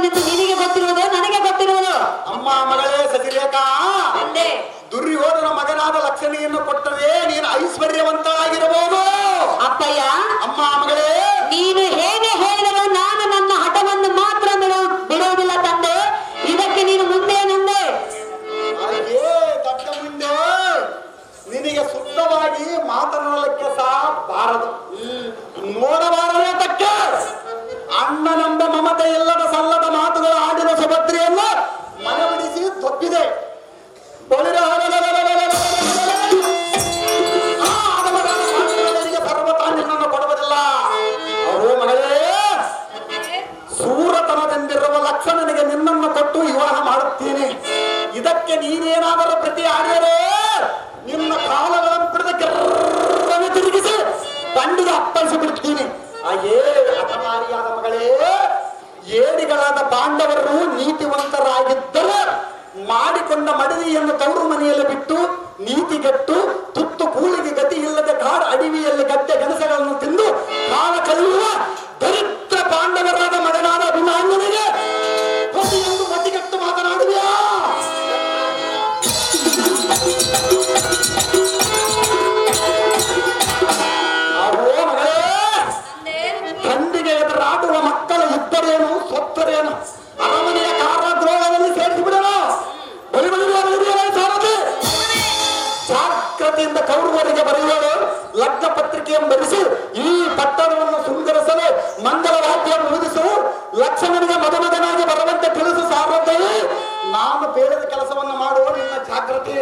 ಮಾಡಿದ್ದೇನೆಂದು ನಿನಗೆ ಗೊತ್ತಿರುವುದು, ನನಗೆ ಗೊತ್ತಿರುವುದು. ಅಮ್ಮ ಮಗಳೇ ಸತಿರೇಖಾ, ದುರ್ಯೋಧನ ಮಗನಾದ ಲಕ್ಷಣೆಯನ್ನು ಕೊಟ್ಟರೆ ನೀನು ಐಶ್ವರ್ಯವಂತರಾಗಿರಬಹುದು. ಅಪ್ಪಯ್ಯ, ಅಮ್ಮ ಮಗಳೇ, ನೀನು ಹೇಗೆ ಹೇಳಿದರೂ ನಾನು ನನ್ನ ಹಠವನ್ನು ಮಾತ್ರ ಬಿಡುವುದಿಲ್ಲ ತಂದೆ. ಇದಕ್ಕೆ ನೀನು ಮುಂದೆ ನಂದೆ. ಹಾಗೆ ದೊಡ್ಡ ಮುಂದೆ ನಿನಗೆ ಶುದ್ಧವಾಗಿ ಮಾತನಾಡಲಿಕ್ಕೆ ಸಹ ಬಾರದು, ನೋಡಬಾರದು. ತಕ್ಕ ಅಣ್ಣನೆಂಬ ಮಮತೆ ಇಲ್ಲದ ಸಲ್ಲದ ಮಾತುಗಳ ಆಡಿನ ಸುಭದ್ರೆಯನ್ನು ಮನಬಿಡಿಸಿ ತಪ್ಪಿದೆ. ಸರ್ವತಾ ನಿನ್ನನ್ನು ಕೊಡುವುದಿಲ್ಲ. ಅಹೋ ಮಗಳೇ, ಸೂರತನದಿಂದಿರುವ ಲಕ್ಷಣನಿಗೆ ನಿನ್ನನ್ನು ಕೊಟ್ಟು ವಿವಾಹ ಮಾಡುತ್ತೀನಿ. ಇದಕ್ಕೆ ನೀನೇನಾದರೂ ಪ್ರತಿ ಆಡಿದರೆ ನಿನ್ನ ಕಾಲಗಳನ್ನು ಬಿಡದ ತಿರುಗಿಸಿ ಬಂಡಿಗೆ ಅಪ್ಪಳಿಸಿ ಬಿಡ್ತೀನಿ. ಹಾಗೇ ಹಠಮಾರಿಯಾದ ಮಗಳೇ, ಏಡಿಗಳಾದ ಪಾಂಡವರು ನೀತಿವಂತರಾಗಿದ್ದರೆ ಮಾಡಿಕೊಂಡ ಮಡದಿಯನ್ನು ತವರು ಮನೆಯಲ್ಲಿ ಬಿಟ್ಟು ನೀತಿಗೆಟ್ಟು ತುತ್ತು ಕೂಳಿಗೆ ಗತಿ ಇಲ್ಲದೆ ಕಾಡು ಅಡವಿಯಲ್ಲಿ ಗದ್ದೆ ಗೆಣಸಗಳನ್ನು ತಿಂದು ಕಾಲ ಕಳೆಯುವ ದರಿದ್ರ ಪಾಂಡವರಾದ ಮಗನಾದ ಅಭಿಮಾನ್ಯನಿಗೆ ಪ್ರತಿಯೊಂದು ಮತಿಗೆಟ್ಟು ಮಾತನಾಡುವೆಯಾ? ಅವೋ ಮಗಳೇ, ತಂದೆಗೆ ಎದುರಾಡುವ ಮಕ್ಕಳ ಇದ್ದರೇನು ಸೊತ್ತರೇನು ಅರಮನೆಯ ಕಾರಾಗೃಹದಲ್ಲಿ ಸೇರಿಸಿಬಿಡೋಣ. ಜಾಗ್ರತೆಯಿಂದ ಕೌರವರಿಗೆ ಬರೆಯುವರು. ಲಗ್ನ ಪತ್ರಿಕೆಯನ್ನು ಬರೆಸಿ ಈ ಪಟ್ಟಣವನ್ನು ಸುಂದರಿಸಲು ಮಂಗಲ ವಾದ್ಯವನ್ನು ಊದಿಸು. ಲಕ್ಷ್ಮಣನಿಗೆ ಮದುಮಗನಾಗಿ ಬರುವಂತೆ ತಿಳಿಸು. ಸಾರ್ವತೆಯೇ ನಾನು ಬೇಡದ ಕೆಲಸವನ್ನು ಮಾಡುವ ನಿನ್ನ ಜಾಗೃತಿ.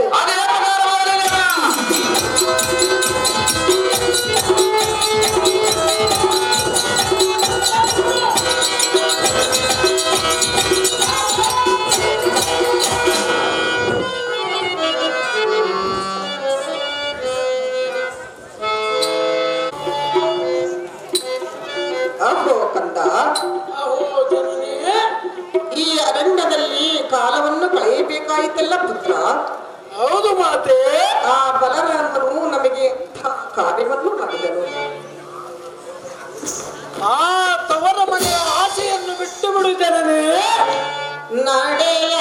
ಈ ಅರಣ್ಯದಲ್ಲಿ ಕಾಲವನ್ನು ಕಳೆಯಬೇಕಾಯಿತಲ್ಲ ಪುತ್ರ? ಹೌದು ಮಾತೆ. ಆ ಬಲರಾಮನು ನಮಗೆ ಕಾರ್ಯವನ್ನು ಮಾಡಿದನು. ಆ ತವರ ಮನೆಯ ಆಸೆಯನ್ನು ಬಿಟ್ಟು ಬಿಡುತ್ತೇನೆ. ನಡೆಯ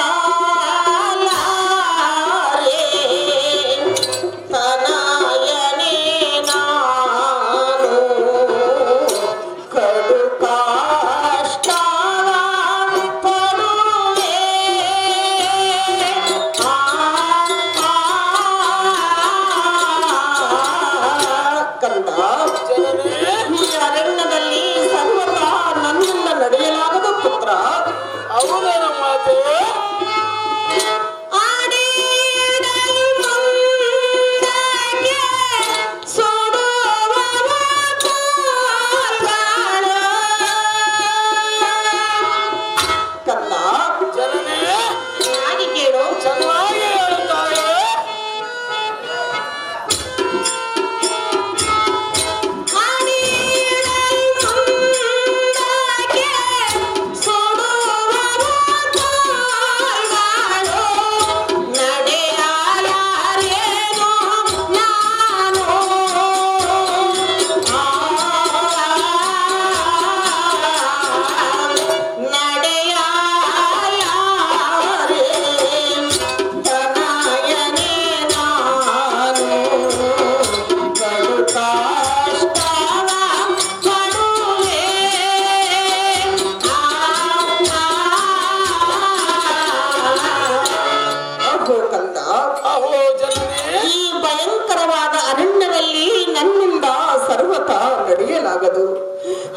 ನಡೆಯಲಾಗದು.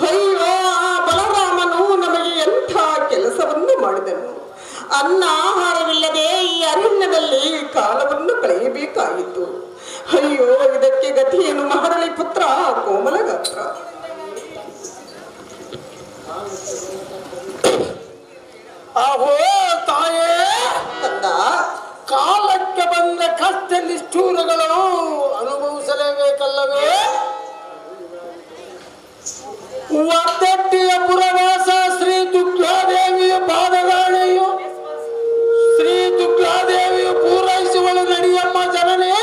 ಅಯ್ಯೋ, ಆ ಬಲರಾಮನು ನಮಗೆ ಎಂಥ ಕೆಲಸವನ್ನು ಮಾಡಿದನು. ಅನ್ನ ಆಹಾರವಿಲ್ಲದೆ ಈ ಅರಣ್ಯದಲ್ಲಿ ಕಾಲವನ್ನು ಕಳೆಯಬೇಕಾಯಿತು. ಅಯ್ಯೋ, ಇದಕ್ಕೆ ಗತಿಯನ್ನು ಮಾಡಲಿ ಪುತ್ರ ಕೋಮಲ ಗಾತ್ರ. ಅಹೋ ತಾಯೇ, ಕಂದ, ಕಾಲಕ್ಕೆ ಬಂದ ಕಷ್ಟ ನಿಷ್ಠೂರಗಳು ಅನುಭವಿಸಲೇಬೇಕಲ್ಲವೇ? ಒತ್ತಟ್ಟಿಯ ಪುರವಾಸ ಶ್ರೀ ದುಗ್ಲಾದೇವಿಯ ಪಾದಗಾಣೆಯು ಶ್ರೀ ದುಗ್ಲಾದೇವಿಯು ಪೂರೈಸುವಳು ನಡಿಯಮ್ಮ ಜನನೇ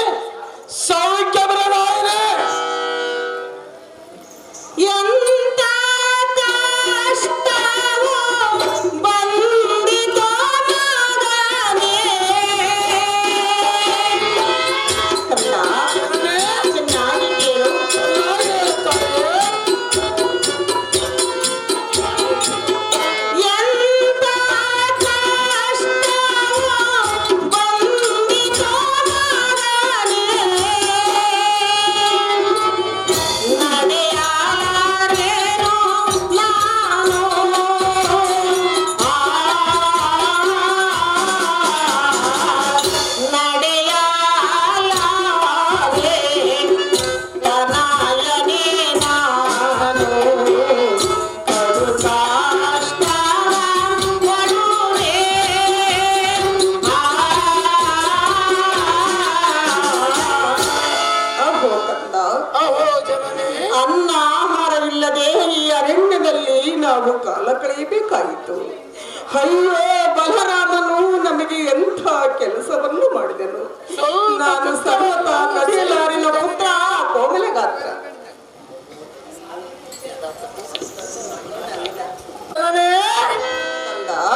ಸೌಖ್ಯ ಬರಲಾಯಿನೆ. ಎಂತ ಕಷ್ಟವೋ ಬಂದ ಅಯ್ಯೋ ಬಲರಾಮನು ನಮಗೆ ಎಂಥ ಕೆಲಸವನ್ನು ಮಾಡಿದನು. ನಾನು ಸರ್ವತ ಕಡಿಯಲಾರಿನ ಪುತ್ರ ಕೋಮಲಗಾತ್ರ.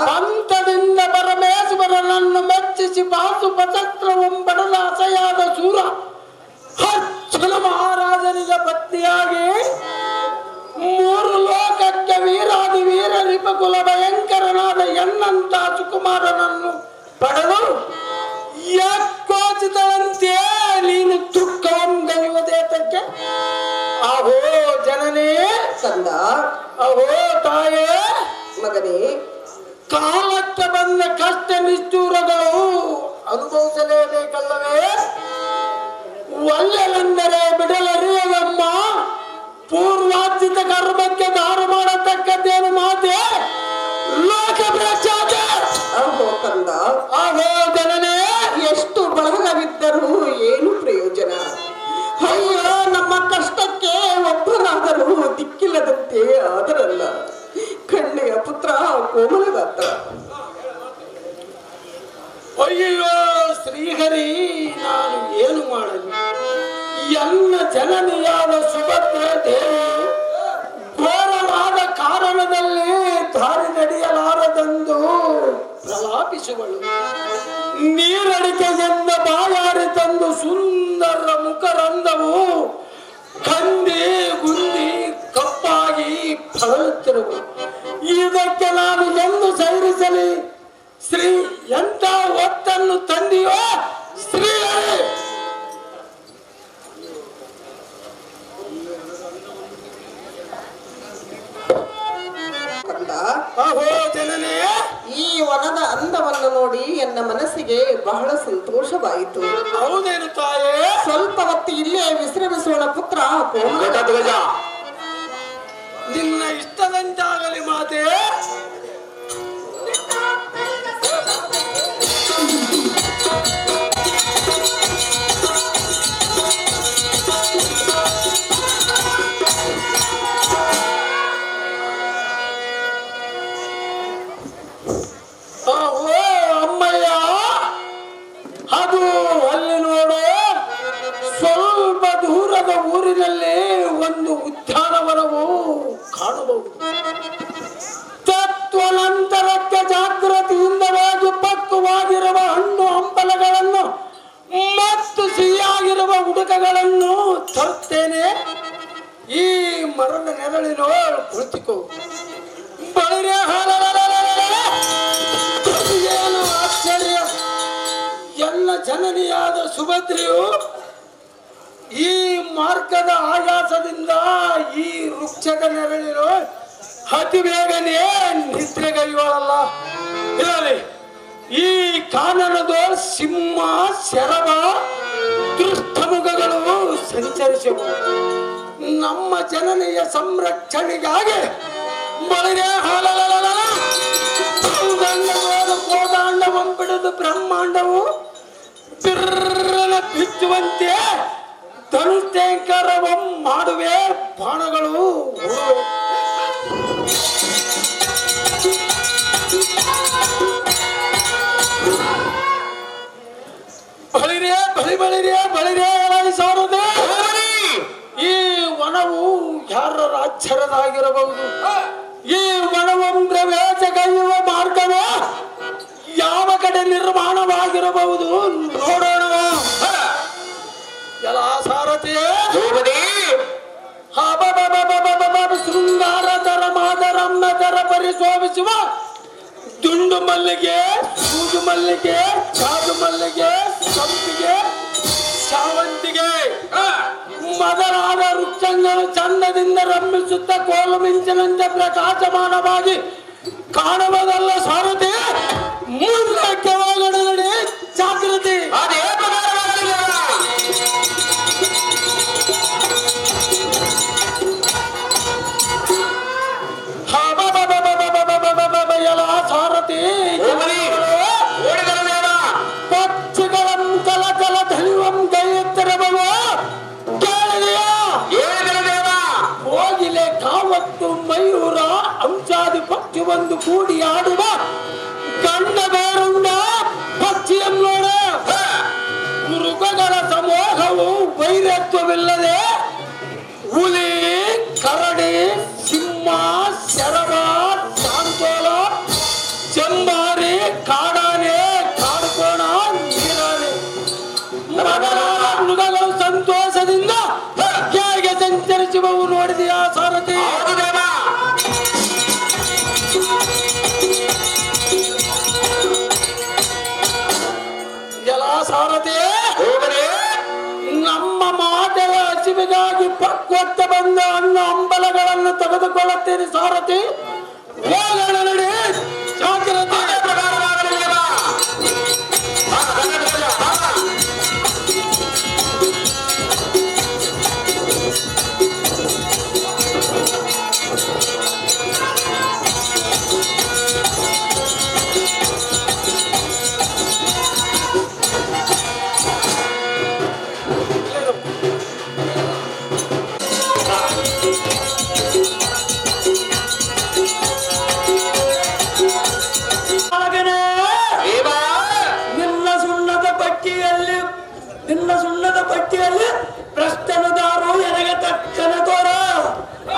ಹಂತದಿಂದ ಪರಮೇಶ್ವರನನ್ನು ಮೆಚ್ಚಿಸಿ ಪಾಶುಪತಸ್ತ್ರವಂ ಪಡೆದ ಅಸೆಯಾದ ಸೂರ ಅರ್ಜುನ ಮಹಾರಾಜನಿಗೆ ಪತ್ನಿಯಾಗಿ 3 ಲೋಕಕ್ಕೆ ವೀರಾದಿ ವೀರ ರಿಪಕುಲ ಭಯಂಕರನಾದ ಎನ್ನಂತ ಸುಕುಮಾರನನ್ನು ಪಡೆದು ಯಾಕೋಚಿತಳಂತೆ ನೀನು ದುಃಖವೊಂದೆಯುವುದೇತಕ್ಕೆ? ಅಹೋ ಜನನೇ ಕಂದ, ಅಹೋ ತಾಯೇ ಮಗನೇ, ಕಾಲಕ್ಕೆ ಬಂದ ಕಷ್ಟ ನಿಷ್ಠೂರಗಳು ಅನುಭವಿಸಲೇಬೇಕಲ್ಲವೇ? ಒಳ್ಳೆಂದರೆ ಬಿಡಲರಿಯದಮ್ಮ. ಪೂರ್ವಾರ್ಜಿತ ಕರ್ಮಕ್ಕೆ ದಾರು ಮಾಡತಕ್ಕದ್ದೇನು ಮಾತೆ ಲೋಕ ಪ್ರಚಾರ. ಅಹೋ ಕಂದ, ಅಹೋ ಜನನೇ, ಎಷ್ಟು ಬಳಗವಿದ್ದರೂ ಏನು ಪ್ರಯೋಜನ? ಅಯ್ಯೋ ನಮ್ಮ ಕಷ್ಟಕ್ಕೆ ಒಬ್ಬರಾದರೂ ದಿಕ್ಕಿಲ್ಲದಂತೆ ಆದರಲ್ಲ. ಕಣ್ಣೆಯ ಪುತ್ರ ಕೋಮಲಗಾತ್ರ. ಅಯ್ಯೋ ಶ್ರೀಹರಿ, ನಾನು ಏನು ಮಾಡಲಿ? ಎನ್ನ ಜನನಿಯಾದ ಸುಭದ್ರ ದೇವಿ ಘೋರವಾದ ಕಾರಣದಲ್ಲಿ ದಾರಿ ನಡೆಯಲಾರದೆಂದು ಪ್ರಲಾಪಿಸುವಳು. ನೀರಡಿಕೆಯಿಂದ ಬಾಯಾರಿ ತಂದು ಸುಂದರ ಮುಖರಂದವು ಕಂದಿ ಗುಂದಿ ಕಪ್ಪಾಗಿ ಫಲುತ್ತಿರುವುದು. ಇದಕ್ಕೆ ನಾನು ಎಂದು ಸೈರಿಸಲಿ? ಶ್ರೀ ಎಂತ ಒತ್ತನ್ನು ತಂದಿಯೋ ಶ್ರೀ? ಅಹೋ ಜನನೇ, ಈ ವನದ ಅಂದವನ್ನು ನೋಡಿ ಎನ್ನ ಮನಸ್ಸಿಗೆ ಬಹಳ ಸಂತೋಷವಾಯಿತು. ಹೌದೇನು ತಾಯೇ? ಸ್ವಲ್ಪ ಹೊತ್ತು ಇಲ್ಲೇ ವಿಶ್ರಮಿಸೋಣ ಪುತ್ರ ಕೋಮಲ. ನಿನ್ನ ಇಷ್ಟದಂತಾಗಲಿ ಮಾತೆ. ಅಮ್ಮಯ್ಯ, ಅದು ಅಲ್ಲಿ ನೋಡು, ಸ್ವಲ್ಪ ದೂರದ ಊರಿನಲ್ಲಿ ಒಂದು ಉದ್ಯಾನವನವು ಕಾಣಬಹುದು. ತತ್ವನಂತರಕ್ಕೆ ಜಾಗೃತಿಯಿಂದವಾಗಿ ಪಕ್ವವಾಗಿರುವ ಹಣ್ಣು ಹಂಪಲಗಳನ್ನು ಮತ್ತು ಸಿಹಿಯಾಗಿರುವ ಉಡುಕಗಳನ್ನು ತರುತ್ತೇನೆ. ಈ ಮರದ ನೆರಳಿನೋ ಕುಳಿತುಕೋ. ಬಳಿರೆ ಏನು ಆಶ್ಚರ್ಯ! ಎಲ್ಲ ಜನನಿಯಾದ ಸುಭದ್ರೆಯು ಈ ಮಾರ್ಗದ ಆಯಾಸದಿಂದ ಈ ವೃಕ್ಷದ ನೆರಳಿನೋ ಅತಿ ಬೇಗನೆ ನಿದ್ರೆಗೈಯುವಳಲ್ಲ. ಇರಲಿ, ಈ ಕಾನನದ ಸಿಂಹ ಶರಭ ದುಷ್ಟಮುಖಗಳು ಸಂಚರಿಸುವು. ನಮ್ಮ ಜನನಿಯ ಸಂರಕ್ಷಣೆಗಾಗಿ ಬಳಿರೆ ಕೋದಾಂಡವಂ ಬಿಡದು ಬ್ರಹ್ಮಾಂಡವು ಬಿರ್ರನ ಬಿಚ್ಚುವಂತೆ ಧನುಷ್ಠೇಂಕರವಂ ಮಾಡುವೆ ಬಾಣಗಳು. ಬಳಿರೆ ಬಳಿರೆ ಸಾರದೆ. ಈ ವನವು ಯಾರ ರಾಜ್ಯರದಾಗಿರಬಹುದು. ಈ ವನವಂ ಪ್ರವೇಶಗೈಯುವ ಮಾರ್ಗವು ಯಾವ ಕಡೆ ನಿರ್ಮಾಣವಾಗಿರಬಹುದು ನೋಡೋಣ. ಎಲ್ಲ ಸಾರಥಿಯೇ, ಶೃಂಗಾರತರ ಮಾದರಮ್ಮತರ ಪರಿಶೋಭಿಸುವ ದುಂಡು ಮಲ್ಲಿಗೆ, ಸೂಜು ಮಲ್ಲಿಗೆ, ಚಾದು ಮಲ್ಲಿಗೆ, ಸಂಪಿಗೆ, ಶಾವಂತಿಗೆ ಮೊದಲಾದ ವೃಕ್ಷಗಳು ಚಂದದಿಂದ ರಂಭಿಸುತ್ತ ಕೋಲು ಮಿಂಚಿನಂತೆ ಪ್ರಕಾಶಮಾನವಾಗಿ ಕಾಣುವುದಲ್ಲ ಸಾರಥಿ. ಮುಂದಕ್ಕೆ ಹೋಗಡೆ ಜಾಗೃತಿ. ಸಾರಥಿ ಪಕ್ಷಿಗಳಂ ಕಲ ಕಲ ಧನಿವಂ ಗೈಯತ್ತಿರಬವ ಕೇಳಿದೆಯಾ? ಹೋಗಿಲೆ ಕಾವತ್ತು ಮಯೂರ ಅಂಶಾದಿ ಪಕ್ಷಿ ಒಂದು ಎಂದು ಕೂಡಿ ಆಡುವ ಗಂಡ ಬೇರುಂಡ ಪಕ್ಷಿಯನ್ನೋಡ ಮೃಗಗಳ ಸಮೂಹವು ವೈರತ್ವವಿಲ್ಲದೆ ಹುಲಿ, ಕರಡಿ, ಸಿಂಹ, ಶರವ, ಸಾಂತೋಲ, ಚೆಂಬಾರಿ, ಕಾಡಾನೆ, ಕಾಡುಕೋಣ, ನೀರಾನೆ ಮೃಗಗಳು ಸಂತೋಷದಿಂದ ಹೇಗೆ ಸಂಚರಿಸುವವು ನೋಡಿದೆಯಾ ಸಾರಥಿ? ಎಲ್ಲ ಸಾರಥಿ, ನಮ್ಮ ಮಾತೆಯ ಹಸಿವಿಗಾಗಿ ಪಕ್ವತ್ತ ಬಂದ ಹಣ್ಣು ಹಂಬಲಗಳನ್ನು ತೆಗೆದುಕೊಳ್ಳುತ್ತೇನೆ ಸಾರಥಿ. ಹೋಗೋಣ ನಡಿ, ಜಾಗ್ರತೆ. ನಿನ್ನ ಸುಣ್ಣದ ಪಟ್ಟಿಯಲ್ಲಿ ಪ್ರಶ್ನದಾರು ನನಗೆ ತಕ್ಷಣ ತೋರ.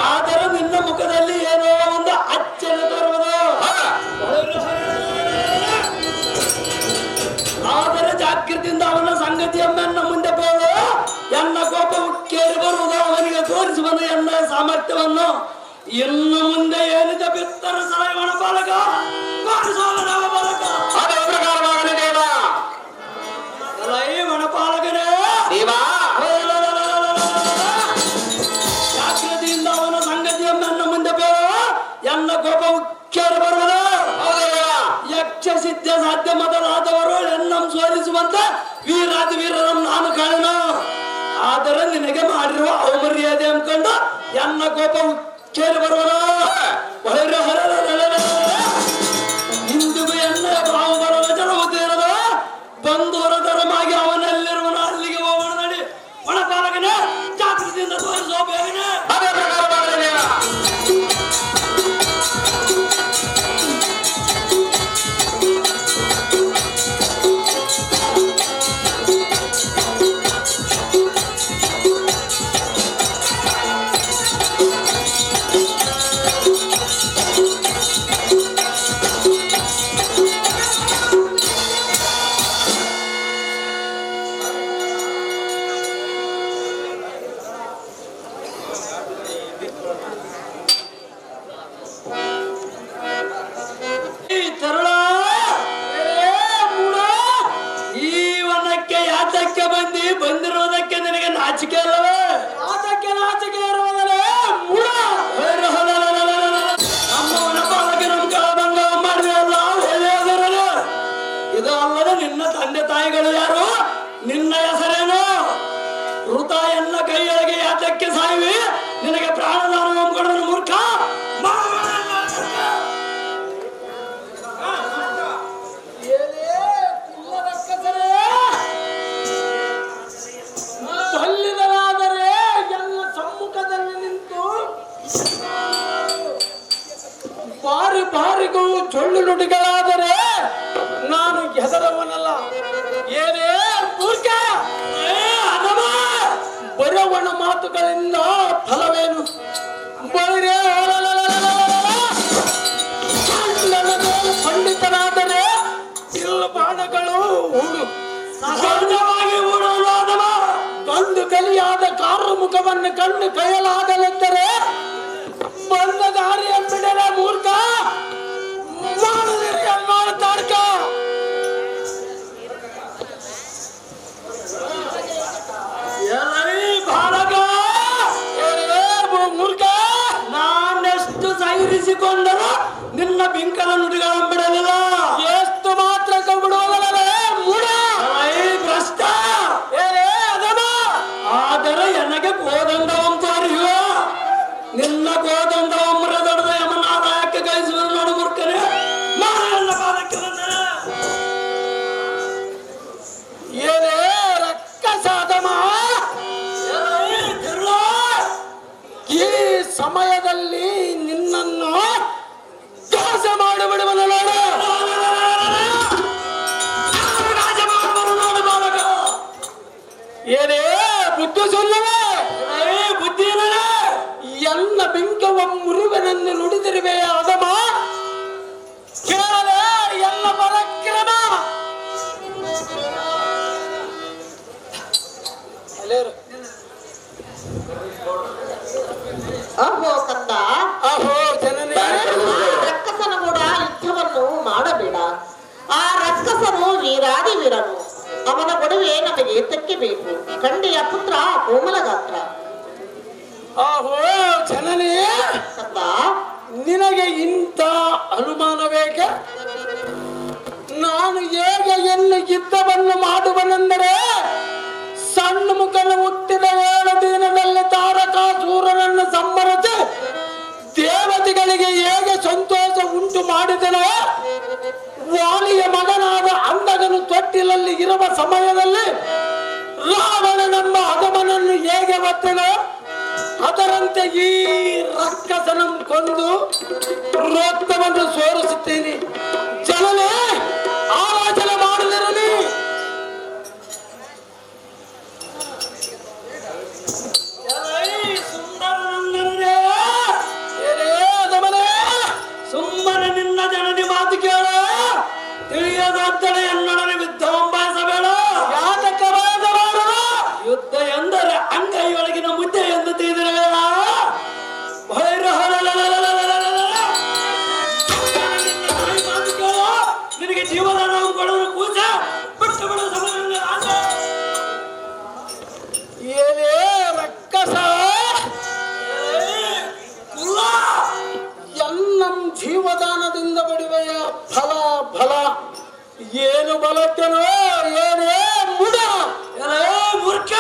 ಆದರೆ ನಿನ್ನ ಮುಖದಲ್ಲಿ ಏನೋ ಒಂದು ಅಚ್ಚನ ತರುವುದು. ಆದರೆ ಜಾಗೃತಿಯಿಂದ ಅವನ ಸಂಗತಿಯನ್ನ ಮುಂದೆ ಹೋಗು. ಎನ್ನ ಕೋಪ ಉಕ್ಕೇರಿ ಬರುವುದು ಅವನಿಗೆ ತೋರಿಸುವುದು ಎನ್ನ ಸಾಮರ್ಥ್ಯವನ್ನು. ಇನ್ನು ಮುಂದೆ ಏನಿದೆ ಬಿತ್ತರ ಸಾಯವಣ ಬಾಲಕ ಬಾಲಕ ವನಪಾಲಕನೇ ಜಾಗೃತಿಯಿಂದ ಅವನ ಸಂಗತಿಯನ್ನ ಮುಂದೆ ಬೇಡ. ಎನ್ನ ಕೋಪ ಉಕ್ಕೇರಿ ಬರುವುದು. ಯಕ್ಷ ಸಿದ್ಧ ಸಾಧ್ಯ ಮೊದಲಾದವರು ಎನ್ನ ಸೋಲಿಸುವಂತ ವೀರಾದಿ ವೀರರನ್ನು ನಾನು ಕಾಣನು. ಆದರೆ ನಿನಗೆ ಮಾಡಿರುವ ಅವಮರ್ಯಾದೆ ಅಂದ್ಕೊಂಡು ಎನ್ನ ಕೋಪ ಉಕ್ಕೇರಿ ಬರುವುದು. ಇಂದಿಗೂ ಎನ್ನ ಬಾವು ಬರಲು ಜಲವುತ್ತಿರದ ಬಂಧುವರ ತರಮಾಗಿ ಅವನಲ್ಲಿರುವನು. ಅಲ್ಲಿಗೆ ಹೋಗೋಣ ನಡಿ. ವನಪಾಲಕನೇ, ಜಾಗೃತಿಯಿಂದ ತೋರಿಸೋ ಬೇಗನೆ. ಬಂದಿರುವುದಕ್ಕೆ ನಿನಗೆ ನಾಚಿಕೆ ಅಲ್ಲವೇ? ನಾಚಿಕೆ ಇರುವುದಲ್ಲೇ ಮೂಢ. ನಮ್ಮ ವನಪಾಲಕ ನಮ್ಮ ಕಾಲಭಂಗ ಮಾಡಿದೆಯಲ್ಲ ಒಳ್ಳೆಯದರಲ್ಲ. ಇದು ಅಲ್ಲದೆ ನಿನ್ನ ತಂದೆ ತಾಯಿಗಳು ಯಾರು? ನಿನ್ನ ಹೆಸರೇನು? ಋತ ಎನ್ನ ಕೈಯೊಳಗೆ ಯಾತಕ್ಕೆ ಸಾಯಿವಿ? ನಿನಗೆ ಪ್ರಾಣದಾನ ಕೊಡೋದು ಮೂರ್ಖ. ಬಲ್ಲಿದರಾದರೆ ಎಲ್ಲ ಸಮ್ಮುಖದಲ್ಲಿ ನಿಂತು ಬಾರಿಗೂ ಜೊಳ್ಳು ನುಡಿಗಳಾದರೆ ನಾನು ಹೆದರವನಲ್ಲ. ಏನೇ ಮೂರ್ಖ, ಬರವಣ ಮಾತುಗಳಿಂದ ಫಲವೇನು? ಪಂಡಿತರಾದರೆ ಇಲ್ಲ ಬಾಣಗಳು ಹೂಡು ಸಹಜವಾಗಿ ಹೂಡಲಾದವ. ಗಂಡು ಕಲಿಯಾದ ಕಾರು ಮುಖವನ್ನು ಕಂಡು ಕೈಯಲಾಗಲೆಂದರೆ ಬಂದ ದಾರಿಯ ಬಿಡಲ ಮೂರ್ಖ. ಮಾಡುದಿರಿ ಅನ್ನೋಳ ತಾರ್ಕ. ಬಾಲಕ ಮೂರ್ಖ, ನಾನೆಷ್ಟು ಸೈರಿಸಿಕೊಂಡರೂ ನಿನ್ನ ಬಿಂಕನ ನುಡಿಗಳನ್ನು ಬಿಡಲಿಲ್ಲ. ಎಷ್ಟು ಮಾತ್ರ ಬಿಡುವುದಲ್ಲ ಮೂಢ ಭ್ರಷ್ಟ. ಆದರೆ ನನಗೆ ಕೋದಂಡವಂ ತೋರಿಯುವ. ನಿನ್ನ ಕೋದಂಡವಂ ದೊಡ್ಡದ ಯಮನಾದಾಯಕ್ಕೆ ಕೈಸುವ ನೋಡು ಮೂರ್ಖನೇ. ಅವನ ಒಡವೆ ನಮಗೆ ಏತಕ್ಕೆ ಬೇಕು? ಖಂಡಿಯ ಪುತ್ರ ಕೋಮಲ ಗಾತ್ರ. ಆಹೋ ಜನನೇ, ಕಂದ, ನಿನಗೆ ಇಂಥ ಅನುಮಾನ ಬೇಕೆ? ನಾನು ಹೇಗೆ ಎನ್ನು ಯುದ್ಧವನ್ನು ಮಾಡುವನೆಂದರೆ, ಸಣ್ಣ ಮುಖನ ಹುಟ್ಟಿದ 7 ದಿನದಲ್ಲಿ ತಾರಕಾಸೂರನನ್ನು ಸಂಹರಿಸಿ ದೇವತೆಗಳಿಗೆ ಹೇಗೆ ಸಂತೋಷ ಉಂಟು ಮಾಡಿದನೋ, ವಾಲಿಯ ಮಗನಾದ ಅಂಧಗನು ತೊಟ್ಟಿಲಲ್ಲಿ ಇರುವ ಸಮಯದಲ್ಲಿ ರಾವಣನೆಂಬ ಅಧಮನನ್ನು ಹೇಗೆ ಒತ್ತನೋ, ಅದರಂತೆ ಈ ರಕ್ಕಸನನ್ನು ಕೊಂದು ರಕ್ತವನ್ನು ಸೋರಿಸುತ್ತೇನೆ. ಜನನೇ, ಆಲೋಚನೆ ಮಾಡದಿರಲಿ. ಸುಮ್ಮನೆ ನಿನ್ನ ಜನನಿ ಮಾತು ಕೇಳ, ತಿಳಿಯದಾದರೆ ಎನ್ನೊಡನೆ ಯುದ್ಧವಂಬಾಯಿಸಬೇಡ. ಯಾತಕ್ಕೆ ವಾದ ಮಾಡಲ್ಲ? ಯುದ್ಧ ಎಂದರೆ ಅಂಗೈಯೊಳಗಿನ ಮುದ್ದೆ ಎಂದು ತಿಳಿದಿರಲ್ಲ. ನಿನಗೆ ಜೀವದಾನ ಕೊಡಲು ಕೂಸ ಬಿಟ್ಟು ಬಿಡ ಸಮಯ. ಏನೇ ರಕ್ಕಸ, ಎನ್ನಂ ಜೀವದಾನದಿಂದ ಬಡಿವೆಯ ಫಲ ಫಲ ಏನು ಬಲತ್ತೇನೋ ಏನೇ ಮುಡ. ಮೂರ್ಖ,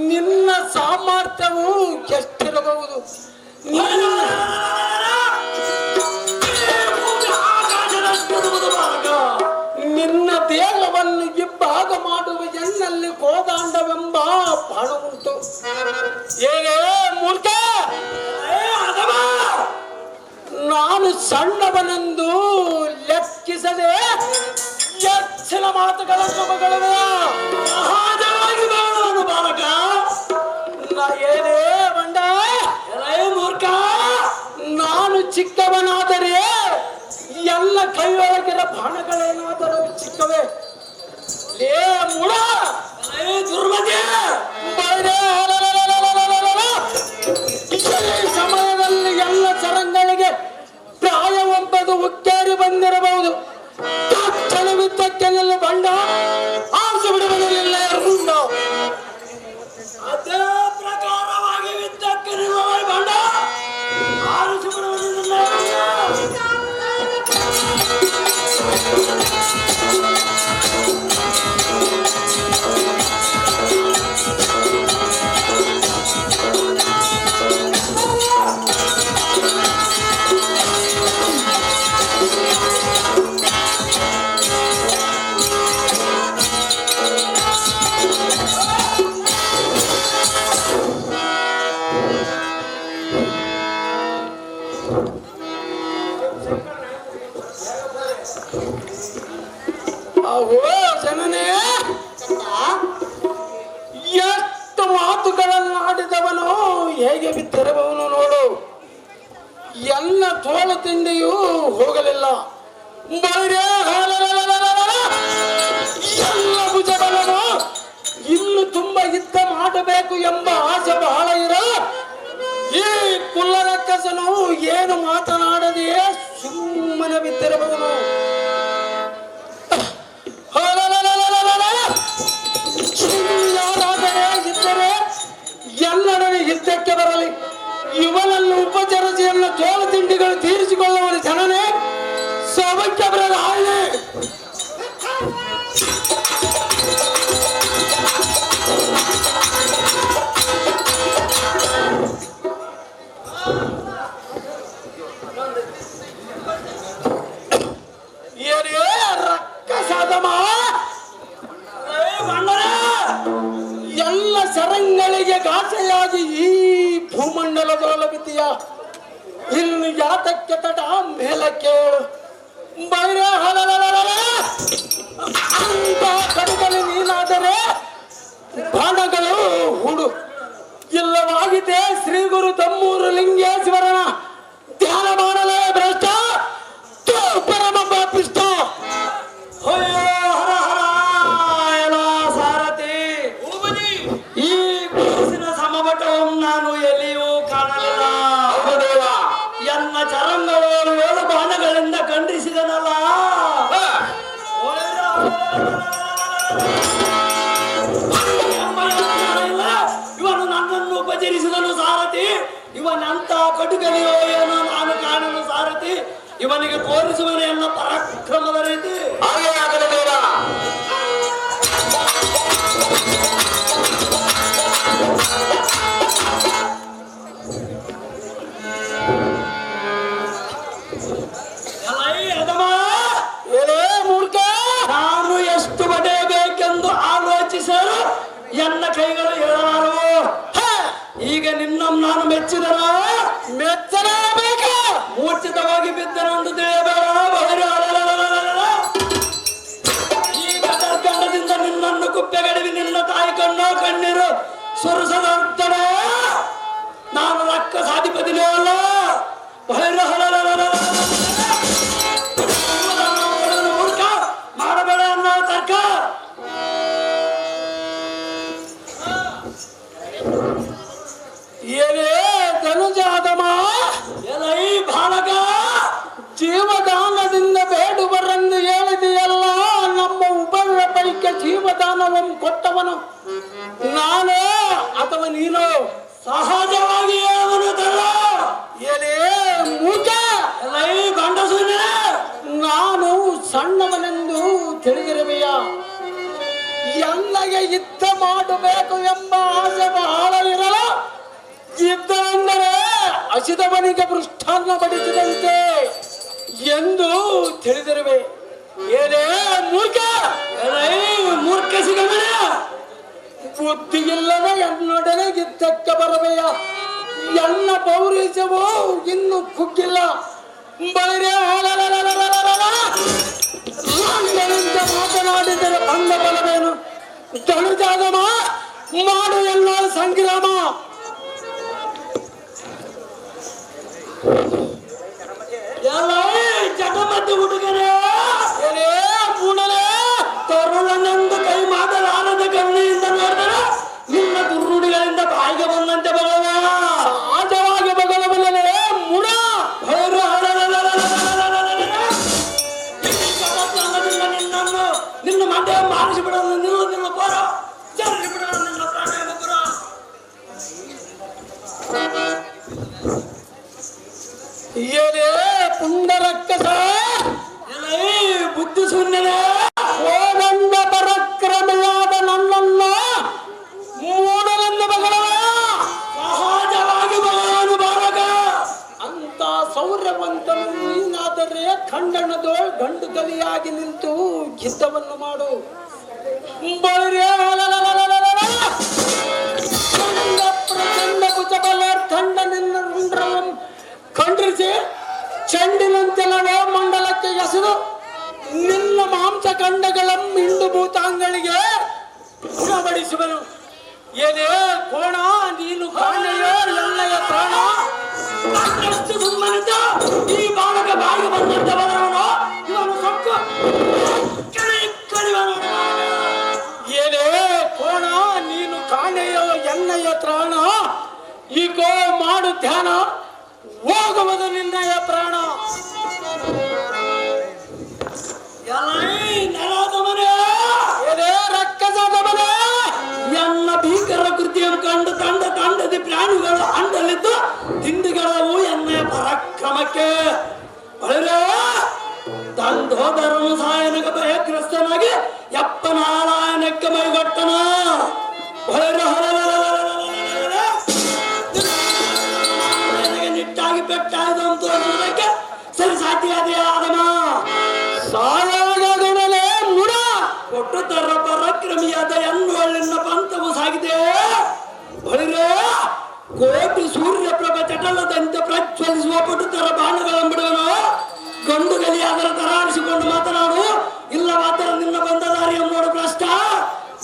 ನಿನ್ನ ಸಾಮರ್ಥ್ಯವು ಎಷ್ಟಿರಬಹುದು? ನಿನ್ನ ದೇಹವನ್ನು ಇಬ್ಬಾಗ ಮಾಡುವ ಎಣ್ಣಲ್ಲಿ ಕೋದಾಂಡವೆಂಬ ಬಾಣ ಉಂಟು. ಏನೇ ಮೂರ್ಖ, ನಾನು ಸಣ್ಣವನೆಂದು ಲೆಕ್ಕಿಸದೆ ಹೆಚ್ಚಿನ ಮಾತುಗಳನ್ನು ಮಗಳುವೆ. ಸಹಜವಾಗಿ ಬೇಡ ಬಾಲಕ. ಏನೇ ಬಂಡ, ಮೂರ್ಖ, ನಾನು ಚಿಕ್ಕವನಾದರೆ ಎಲ್ಲ ಕೈಯೊಳಗಿರ ಬಾಣಗಳೇನಾದರೂ ಚಿಕ್ಕವೇ? ಲೇ ಮೂಡ, ದುರ್ಮತಿ, ಸಮಯದಲ್ಲಿ ಎಲ್ಲ ಚರಂಗಳಿಗೆ ಪ್ರಾಯ ಒಬ್ಬದು ಉಕ್ಕೇರಿ ಬಂದಿರಬಹುದು. ತಕ್ಷಣವಿದ್ದಕ್ಕೆ ನಿಲ್ಲ ಬಂಡ, ಆಸೆ ಬಿಡುವುದಿಲ್ಲ ರುಂಡ. ಅದೇ ಪ್ರಕಾರವಾಗಿ ವಿದ್ದಕ್ಕೆ ನಿಲ್ಲುವ ಬಂಡ, ಆರಿಸಿ ಬಿಡುವುದಿಲ್ಲ. ಅಹೋ ಜನನೇ, ಎಷ್ಟು ಮಾತುಗಳನ್ನಾಡಿದವನು ಹೇಗೆ ಬಿತ್ತಿರಬಹುದು ನೋಡು. ಎಲ್ಲ ತೋಳು ತಿಂಡಿಯೂ ಹೋಗಲಿಲ್ಲ. ಎಲ್ಲ ಭುಜಗಳನ್ನು ಇನ್ನು ತುಂಬ ಯುದ್ಧ ಮಾಡಬೇಕು ಎಂಬ ಆಸೆ ಬಹಳ ಇರ. ಈ ಕುಲ್ಲರಕ್ಕಸನು ಏನು ಮಾತನಾಡದೆಯೇ ಸುಮ್ಮನೆ ಬಿತ್ತಿರಬಹುದು. ಯಾರಾದರೆ ಇದ್ದರೆ ಎಲ್ಲರನ್ನು ಯುದ್ಧಕ್ಕೆ ಬರಲಿ. ಇವನನ್ನು ಉಪಚರಿಸಿಯನ್ನು ಜೋಳ ತಿಂಡಿಗಳು ತೀರಿಸಿಕೊಳ್ಳುವ ಜನನೇ ಸೌಭಾಗ್ಯ ಬರಲ್ಲ. ಆಯ್ಲೆ ರಕ್ಕಸಾದಮ, ಎಲ್ಲ ಸರಂಗಳಿಗೆ ಘಾಸೆಯಾಗಿ ಈ ಭೂಮಂಡಲದೊಳಗಿದೆಯ. ಇನ್ನು ಯಾತಕ್ಕೆ ತಟ ಮೇಲಕ್ಕೆ ಬೈರೆ ಅಂತ ಕಡೆಗಳು ನೀನಾದರೆ ಬಾಣಗಳು ಹುಡು. ಇಲ್ಲವಾಗಿದೆ ಶ್ರೀ ಗುರು ತಮ್ಮೂರು ಲಿಂಗೇಶ್ವರನ ಧ್ಯಾನ ಮಾಡಲೇ ಭ್ರಷ್ಟ ಪರಮ ಪಾಪಿಷ್ಟ. ಸಾರಥಿ, ಈ ಕೂಸಿನ ಸಮಬಟವನ್ನು ನಾನು ಎಲ್ಲಿಯೂ ಕಾಣಲಿಲ್ಲ. ಎನ್ನ ಚರಂಗಳು 7 ಬಾಣಗಳಿಂದ ಖಂಡಿಸಿದನಲ್ಲ. ಪಟುಕಲಿಯೋ ಏನೋ ನಾನು ಕಾಣಲು ಸಾರಥಿ ಇವನಿಗೆ ತೋರಿಸುವನೆ ಎನ್ನ ಪರಾಕ್ರಮದ ರೀತಿ. ಹಾಗೆ ಆಗಲಿ ದೇವ. ಮೂರ್ಖ, ನಾನು ಎಷ್ಟು ಬಡೆಯಬೇಕೆಂದು ಆಲೋಚಿಸಲು ಎನ್ನ ಕೈಗಳು ಹೇಳಲಾರವು. ಈಗ ನಿನ್ನ ನಾನು ಮೆಚ್ಚಿದನ ಮೆಚ್ಚಲೇಬೇಕ. ಮೂರ್ಛಿತವಾಗಿ ಬಿದ್ದನೆಂದು ತಿಳಿಯಬೇಡ. ಈಗ ಗಂಡದಿಂದ ನಿನ್ನನ್ನು ಕುಪ್ಪೆಗಡಿವಿ ನಿನ್ನ ತಾಯಿ ಕಣ್ಣೋ ಕಣ್ಣೀರು ಸುರಿಸದಂತಡೆ ನಾನು ರಕ್ಕ ಸಾಧಿಪತಿನೇ ಅಲ್ಲ. ಮೂರ್ಖ, ಮಾಡಬೇಡ ಅನ್ನೋ ತರ್ಕ. ಏನೇ ಧನುಜಾದಮ, ಈ ಬಾಲಕ ಜೀವದಾನದಿಂದ ಬೇಡುವರೆಂದು ಹೇಳಿದೆಯಲ್ಲ. ನಮ್ಮ ಉಭಯ ಪೈಕಿ ಜೀವದಾನವನ್ನು ಕೊಟ್ಟವನು ನಾನೇ ಅಥವಾ ನೀನು? ಸಹಜವಾಗಿ ಹೇಳುವನು ತಲ್ಲ. ಏನೇ ಮೂಕ, ಈ ಗಂಡಸುನೆ ನಾನು ಸಣ್ಣವನೆಂದು ತಿಳಿದಿರುವೆಯ. ಎಲ್ಲಗೆ ಯುದ್ಧ ಮಾಡಬೇಕು ಎಂಬ ಆಸೆ ಬಹಳ ಇರಲ್ಲ. ಯುದ್ಧ ಎಂದರೆ ಹಸಿದವನಿಗೆ ಮೃಷ್ಟಾನ್ನ ಬಡಿಸಿದಂತೆ ಎಂದು ತಿಳಿದಿರುವೆ. ಏನೇ ಮೂರ್ಖ, ಮೂರ್ಖ ಸಿಗಬೇಡ. ಬುದ್ಧಿಯಿಲ್ಲದ ಎನ್ನೊಡನೆ ಯುದ್ಧಕ್ಕೆ ಬರಬೇಯ. ಎನ್ನ ಪೌರುಷವು ಇನ್ನು ಕುಗ್ಗಿಲ್ಲ. ಬರೀ ಮಾತನಾಡಿದರೆ ಬಂದ ಬಲವೇನು? ಧನುಜಾಗಮ ಮಾಡು ಎಲ್ಲ ಸಂಗ್ರಾಮ. ಜಗಮದ್ದು ಹುಡುಗರೇ, ಏನೇ ಪೂಣಲೇ, ತರುಣನೆಂದು ಕೈ ಮಾಡಲಾರದ ಕಣ್ಣಿಯಿಂದ ನೋಡಿದರ ನಿನ್ನ ದುರ್ನುಡಿಗಳಿಂದ ಬಾಯಿಗೆ ಬಂದಂತೆ ಬರವ. ಸಹಜವಾಗಿ ಬಗಲಬಲ್ಲೇ ಮುಣ. ನಿನ್ನನ್ನು ನಿನ್ನ ಮಂಡ್ಯ ಮಾರಿಸಿ ಬಿಡೋದು ನಿಲ್ಲ ನಿನ್ನ ಪೋರ ಜರಿ ಬಿಡೋದು ನಿನ್ನ ಪ್ರಾಣ ಪುರ. ಏನೇ ಪುಂಡರಕ್ಕಸ, ಬುದ್ಧಿ ಶೂನ್ಯನೇ, ಕೋದಂಡ ಪರಾಕ್ರಮಿಯಾದ ನನ್ನನ್ನು ಮೂಡಲೆಂದು ಬಗಳವ. ಸಹಜವಾಗಿ ಬರೋನು ಬಾಲಕ. ಅಂತ ಸೌರ್ಯವಂತನು ನೀನಾದರೆ ಖಂಡನದೋ ಗಂಡು ಗಲಿಯಾಗಿ ನಿಂತು ಯುದ್ಧವನ್ನು ಮಾಡು. ಪ್ರಚಂಡ ಭುಜಬಲ ಖಂಡ ನಿನ್ನ ರುಂಡ್ರವನ್ನು ಖಂಡ್ರಿಸಿ ಚೆಂಡಿನಂತೆಲ್ಲವೇ ಮಂಡಲಕ್ಕೆ ಎಸೆದು ನಿನ್ನ ಮಾಂಸ ಖಂಡಗಳ ಮಿಂಡು ಭೂತಾಂಗಳಿಗೆ ಗುಣಪಡಿಸುವನು. ಏನೇ ಕೋಣ, ನೀನು ಕಾಣೆಯೋ ಎಣ್ಣೆಯ ಪ್ರಾಣ. ಅಷ್ಟು ಸುಮ್ಮನಿದ್ದ ಈ ಬಾಲಕ ಬಾಯಿಗೆ ಬಂದಂತೆ ಬರೋನು ಇವನು ಸೊಕ್ಕು ಕಡಿವನು. ಏನೇ ಕೋಣ, ನೀನು ಕಾಣೆಯೋ ಎಣ್ಣೆಯ ತ್ರಾಣ. ಈಗೋ ಮಾಡು ಧ್ಯಾನ, ಹೋಗುವುದು ನಿನ್ನಯ ಪ್ರಾಣ. ಏನೇ ರಕ್ಕಸದ ಮನೆ, ಎನ್ನ ಭೀಕರ ಕೃತಿಯನ್ನು ಕಂಡು ತಂಡದಿ ಪ್ರಾಣಿಗಳು ಅಂಡಲಿದ್ದು ತಿಂಡಿಗಳವು ಎನ್ನ ಪರಾಕ್ರಮಕ್ಕೆ. ದಂಧೋದರನು ಸಾಯನಕ ಭಯಗ್ರಸ್ತನಾಗಿ ಯಪ್ಪನಾರಾಯಣಕ್ಕೆ ಮೈಗೊಟ್ಟನ. ನಿಟ್ಟಾಗಿ ಪೆಟ್ಟಾಯ್ದಂತು ಅನ್ನೋದಕ್ಕೆ ಸರಿ ಸಾಧ್ಯ ಆದಮ. ಸಾಯಾಗಲೇ ಮುಡ ಕೊಟ್ಟು ತರ ಪರಾಕ್ರಮಿಯಾದ ಎನ್ನುವಳ್ಳಿನ ಪಂಥವು ಸಾಗಿದೆ. ಕೋಟಿ ಸೂರ್ಯ ಪ್ರಭ ಚಟಲದಂತೆ ಪ್ರಜ್ವಲಿಸುವ ಪಟುತರ ಬಾಣಗಳಂಬಿಡುವನು. ಗಂಡು ಗಲಿ ಅದರ ತರಾರಿಸಿಕೊಂಡು ಮಾತನಾಡು, ಇಲ್ಲವಾದರೆ ನಿನ್ನ ಬಂದ ದಾರಿಯ ನೋಡು ಭ್ರಷ್ಟ.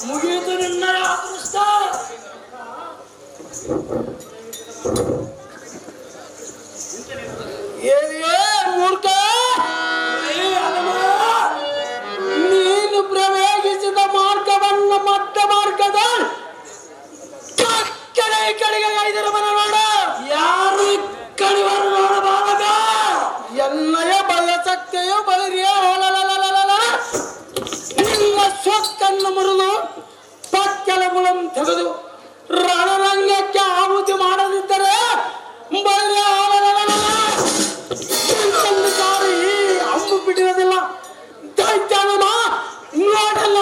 ಮುಗಿಯಿತು ನಿನ್ನ ಅದೃಷ್ಟ. ಏನೇ ಮೂರ್ಖ, ನೀನು ಪ್ರವೇಶಿಸಿದ ಮಾರ್ಗವನ್ನು ಮಟ್ಟ ಮಾರ್ಗದ ಕಡೆಗೆ ಐದರ ಮನ ನೋಡ. ಯಾರು ಕಡಿವರು ನೋಡ ಬಾಲಕ. ಎನ್ನಯ ಬಲಶಕ್ತಿಯು ಬೈರಿಯ ನಿನ್ನ ಸೊಕ್ಕನ್ನು ಮುರಿದು ಪಕ್ಕೆಲುಗಳನ್ನು ತೆಗೆದು ರಣರಂಗಕ್ಕೆ ಆಹುತಿ ಮಾಡದಿದ್ದರೆ ಬೈರಿಯ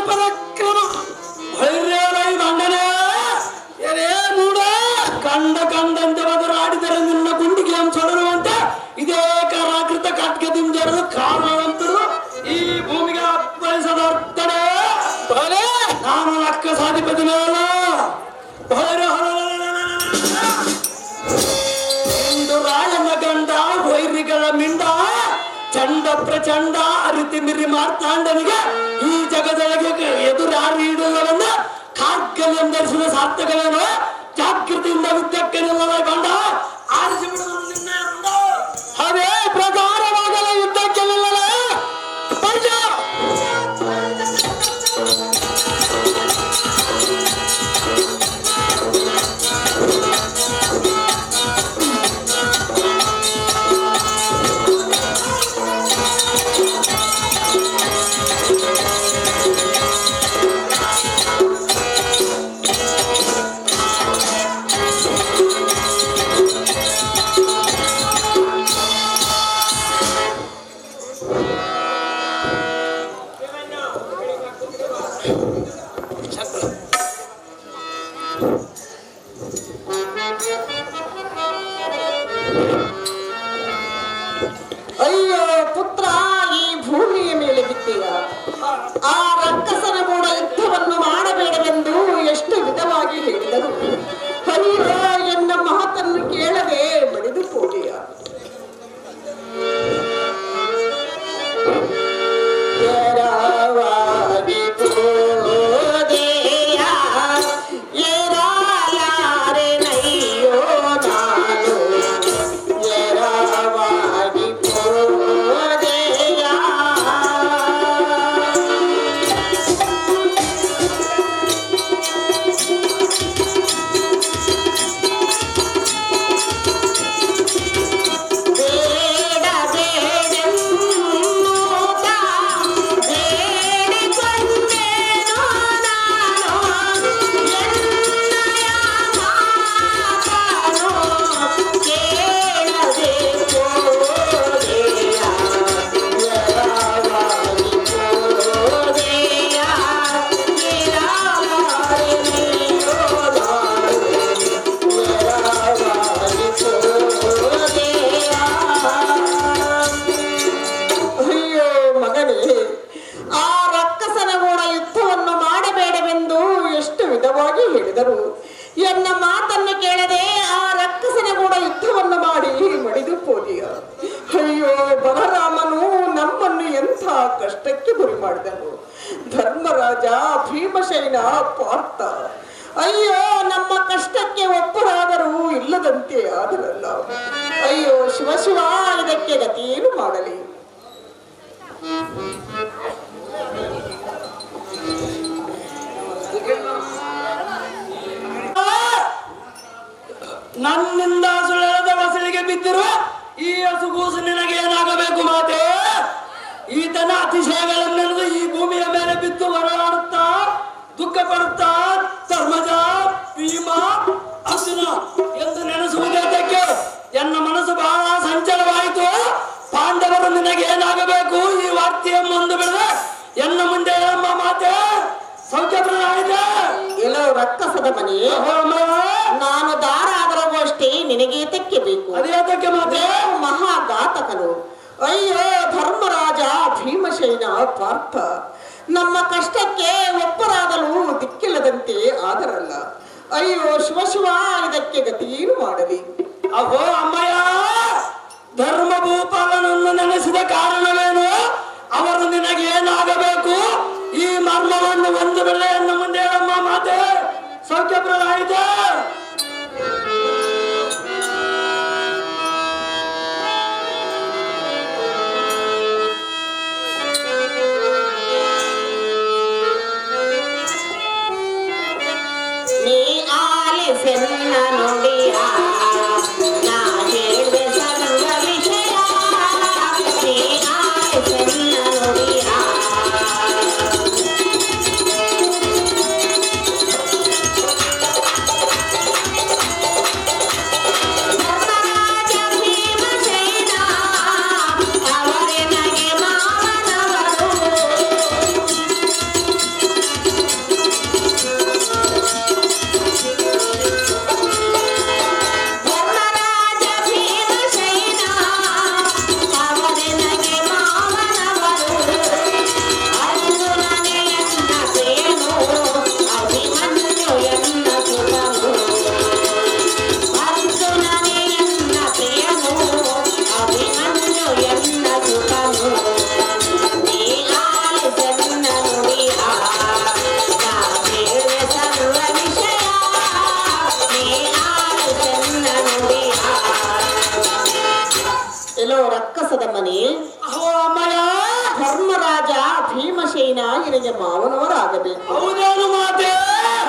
ಪರಾಕ್ರಮ ಭೈರ್ಯರೈ ಮಂಡನೆ ಏನೇ ಮೂಡ ಕಂಡಂತೆ ಬದಲಾಡಿದರೆ ನಿನ್ನ ಗುಂಡಿಗೆ ಸೊಡರುವಂತೆ ಇದೇ ಕರಾಕೃತ ಕಟ್ಗೆದಿಂಜರು ಕಾರಣವಂತರು ಈ ಭೂಮಿಗೆ ಅಪ್ಪಳಿಸದರ್ತಡೆ ನಾನು ಲಕ್ಕ ಸಾಧಿಪತಿ ಮೇಲ ಇಂದು ರಾಯನ ಗಂಡ ವೈರಿಗಳ ಮಿಂಡ ಚಂಡ ಪ್ರಚಂಡ ಅರಿತಿ ಮಿರಿ ಮಾರ್ತಾಂಡನಿಗೆ ಈ ಜಗದೊಳಗೆ ಎದುರಾರಿ ಇಡುವುದನ್ನ ಕಾರ್ಗಲ್ಯಂಧರಿಸಿದ ಸಾರ್ಥಕವೇನೋ ಜಾಗೃತಿಯಿಂದ ವಿದ್ಯಕ್ಕೆ ನಿಲ್ಲದ ಗಂಡ ಆರಿಸಿ ಬಿಡುವುದು ನಿನ್ನೆ ಅದೇ ಪ್ರಕಾರವಾಗಲ ಯುದ್ಧಕ್ಕೆ ನಿಲ್ಲಲೇ ಪಂಚ ಅಯ್ಯೋ ಪುತ್ರ, ಈ ಭೂಮಿಯ ಮೇಲೆ ಬಿದ್ದೀಯ. ಆ ರಕ್ಕಸನ ಕೂಡ ಯುದ್ಧವನ್ನು ಮಾಡಬೇಡವೆಂದು ಎಷ್ಟು ವಿಧವಾಗಿ ಹೇಳಿದರು. ಅಯ್ಯೋ, ಎನ್ನ ಮಾತನ್ನು ಕೇಳದೆ ಬಡಿದು ಹೋದೆಯ. ಎರವಾಗಿ ಹೋದೆಯ, ಎರಲಾರೆನಯ್ಯೋ ನಾನು. ಎರವಾಗಿ ಹೋದೆಯ. ಬೇಡ ಬೇಡೆನ್ನುತ್ತ ಬೇಡಿಕೊಂಡೆನೋ ನಾನು. ಎನ್ನಯ ಮಾತನು ಕೇಳದೆ ಹೋದೆಯ. ಎರವಾಗಿ ಹೋದೆಯ, ಎರಲಾರೆನಯ್ಯೋ ನಾನು. ಎರವಾಗಿ ಹೋದೆಯ. ಅಯ್ಯೋ ಮಗನೇ, ಆ ರಕ್ಕಸನ ಕೂಡ ಯುದ್ಧವನ್ನು ಮಾಡಬೇಡವೆಂದು ಎಷ್ಟು ವಿಧವಾಗಿ ಹೇಳಿದರು. ಎನ್ನ ಮಾತನ್ನು ಕೇಳದೆ ಆ ರಕ್ಕಸನ ಕೂಡ ಯುದ್ಧವನ್ನು ಮಾಡಿ ಮಡಿದು ಹೋದೆಯ. ಅಯ್ಯೋ, ಬಲರಾಮನು ನಮ್ಮನ್ನು ಎಂಥ ಕಷ್ಟಕ್ಕೆ ಗುರಿ ಮಾಡಿದನು. ಧರ್ಮರಾಜ, ಭೀಮಸೇನ, ಪಾರ್ಥ, ಅಯ್ಯೋ ನಮ್ಮ ಕಷ್ಟಕ್ಕೆ ಒಬ್ಬರಾದರೂ ಇಲ್ಲದಂತೆ ಆದರಲ್ಲ. ಅಯ್ಯೋ ಶಿವ ಶಿವ, ಇದಕ್ಕೆ ಗತಿಯೇನು ಮಾಡಲಿ? ನನ್ನಿಂದ ಸುಳ್ಳೆದ ವಸಲಿಗೆ ಬಿದ್ದಿರುವ ಈ ಹಸುಗೂಸು ನಿನಗೆ ಏನಾಗಬೇಕು ಮಾತೆ? ಈತನ ಅತಿಶಯಗಳನ್ನೆಳೆದು ಈ ಭೂಮಿಯ ಮೇಲೆ ಬಿದ್ದು ಹೊರಡಾಡುತ್ತಾ ದುಃಖ ಪಡುತ್ತಾ ಧರ್ಮಜ, ಭೀಮ, ಅರ್ಜುನ ಎಂದು ನೆನೆಸುವುದಕ್ಕೆ ಎನ್ನ ಮನಸ್ಸು ಬಹಳ ಸಂಚಲವಾಯಿತು. ಪಾಂಡವರು ನಿನಗೆ ಏನಾಗಬೇಕು? ಈ ವಾರ್ತೆಯನ್ನು ಒಂದು ಬಿಡದೆ ಎನ್ನ ಮುಂದೆ ನಮ್ಮ ಮಾತೆ ಸೌಖ್ಯಪ್ರದಾಯಿತೆ. ಎಲ್ಲೋ ರಕ್ಕಸದ ಮನೆ, ನಾನು ದಾರ ಆದರವಷ್ಟೇ ನಿನಗೆ ತೆಕ್ಕಬೇಕು. ಅದೇತಕ್ಕೆ ಮಾತೆ? ಮಹಾಘಾತಕನು. ಅಯ್ಯೋ ಧರ್ಮರಾಜ, ಭೀಮಸೇನ, ಪಾರ್ಥ, ನಮ್ಮ ಕಷ್ಟಕ್ಕೆ ಒಬ್ಬರಾದಲು ದಿಕ್ಕಿಲ್ಲದಂತೆ ಆದರಲ್ಲ. ಅಯ್ಯೋ ಶಿವ ಶಿವ, ಇದಕ್ಕೆ ಗತಿಯೇನು ಮಾಡಲಿ? ಅಹೋ ಅಮ್ಮಯ್ಯ, ಧರ್ಮಭೂಪಾಲನನ್ನು ನೆನೆಸಿದ ಕಾರಣವೇನು? ಅವರು ನಿನಗೆ ಏನಾಗಬೇಕು? ಈ ಮರ್ಮವನ್ನು ಒಂದು ಬೆಳೆಯನ್ನು ಮುಂದೆ ನಮ್ಮ ಮಾತೆ ಸೌಖ್ಯಪ್ರದಾಯಿತೆ. ನೀ ಆಲಿಸೆನ್ನ ನುಡಿಯ, ನಾ ಹೇಳಿದೆ ಸರ್ವ ವಿಷಯ. ನೀ ಆಲಿಸೆನ್ನ ನುಡಿಯ. ಮೀನಾ ನಿನಗೆ ಮಾವನವರಾಗಬೇಕು. ಹೌದೇನು ಮಾತೆ?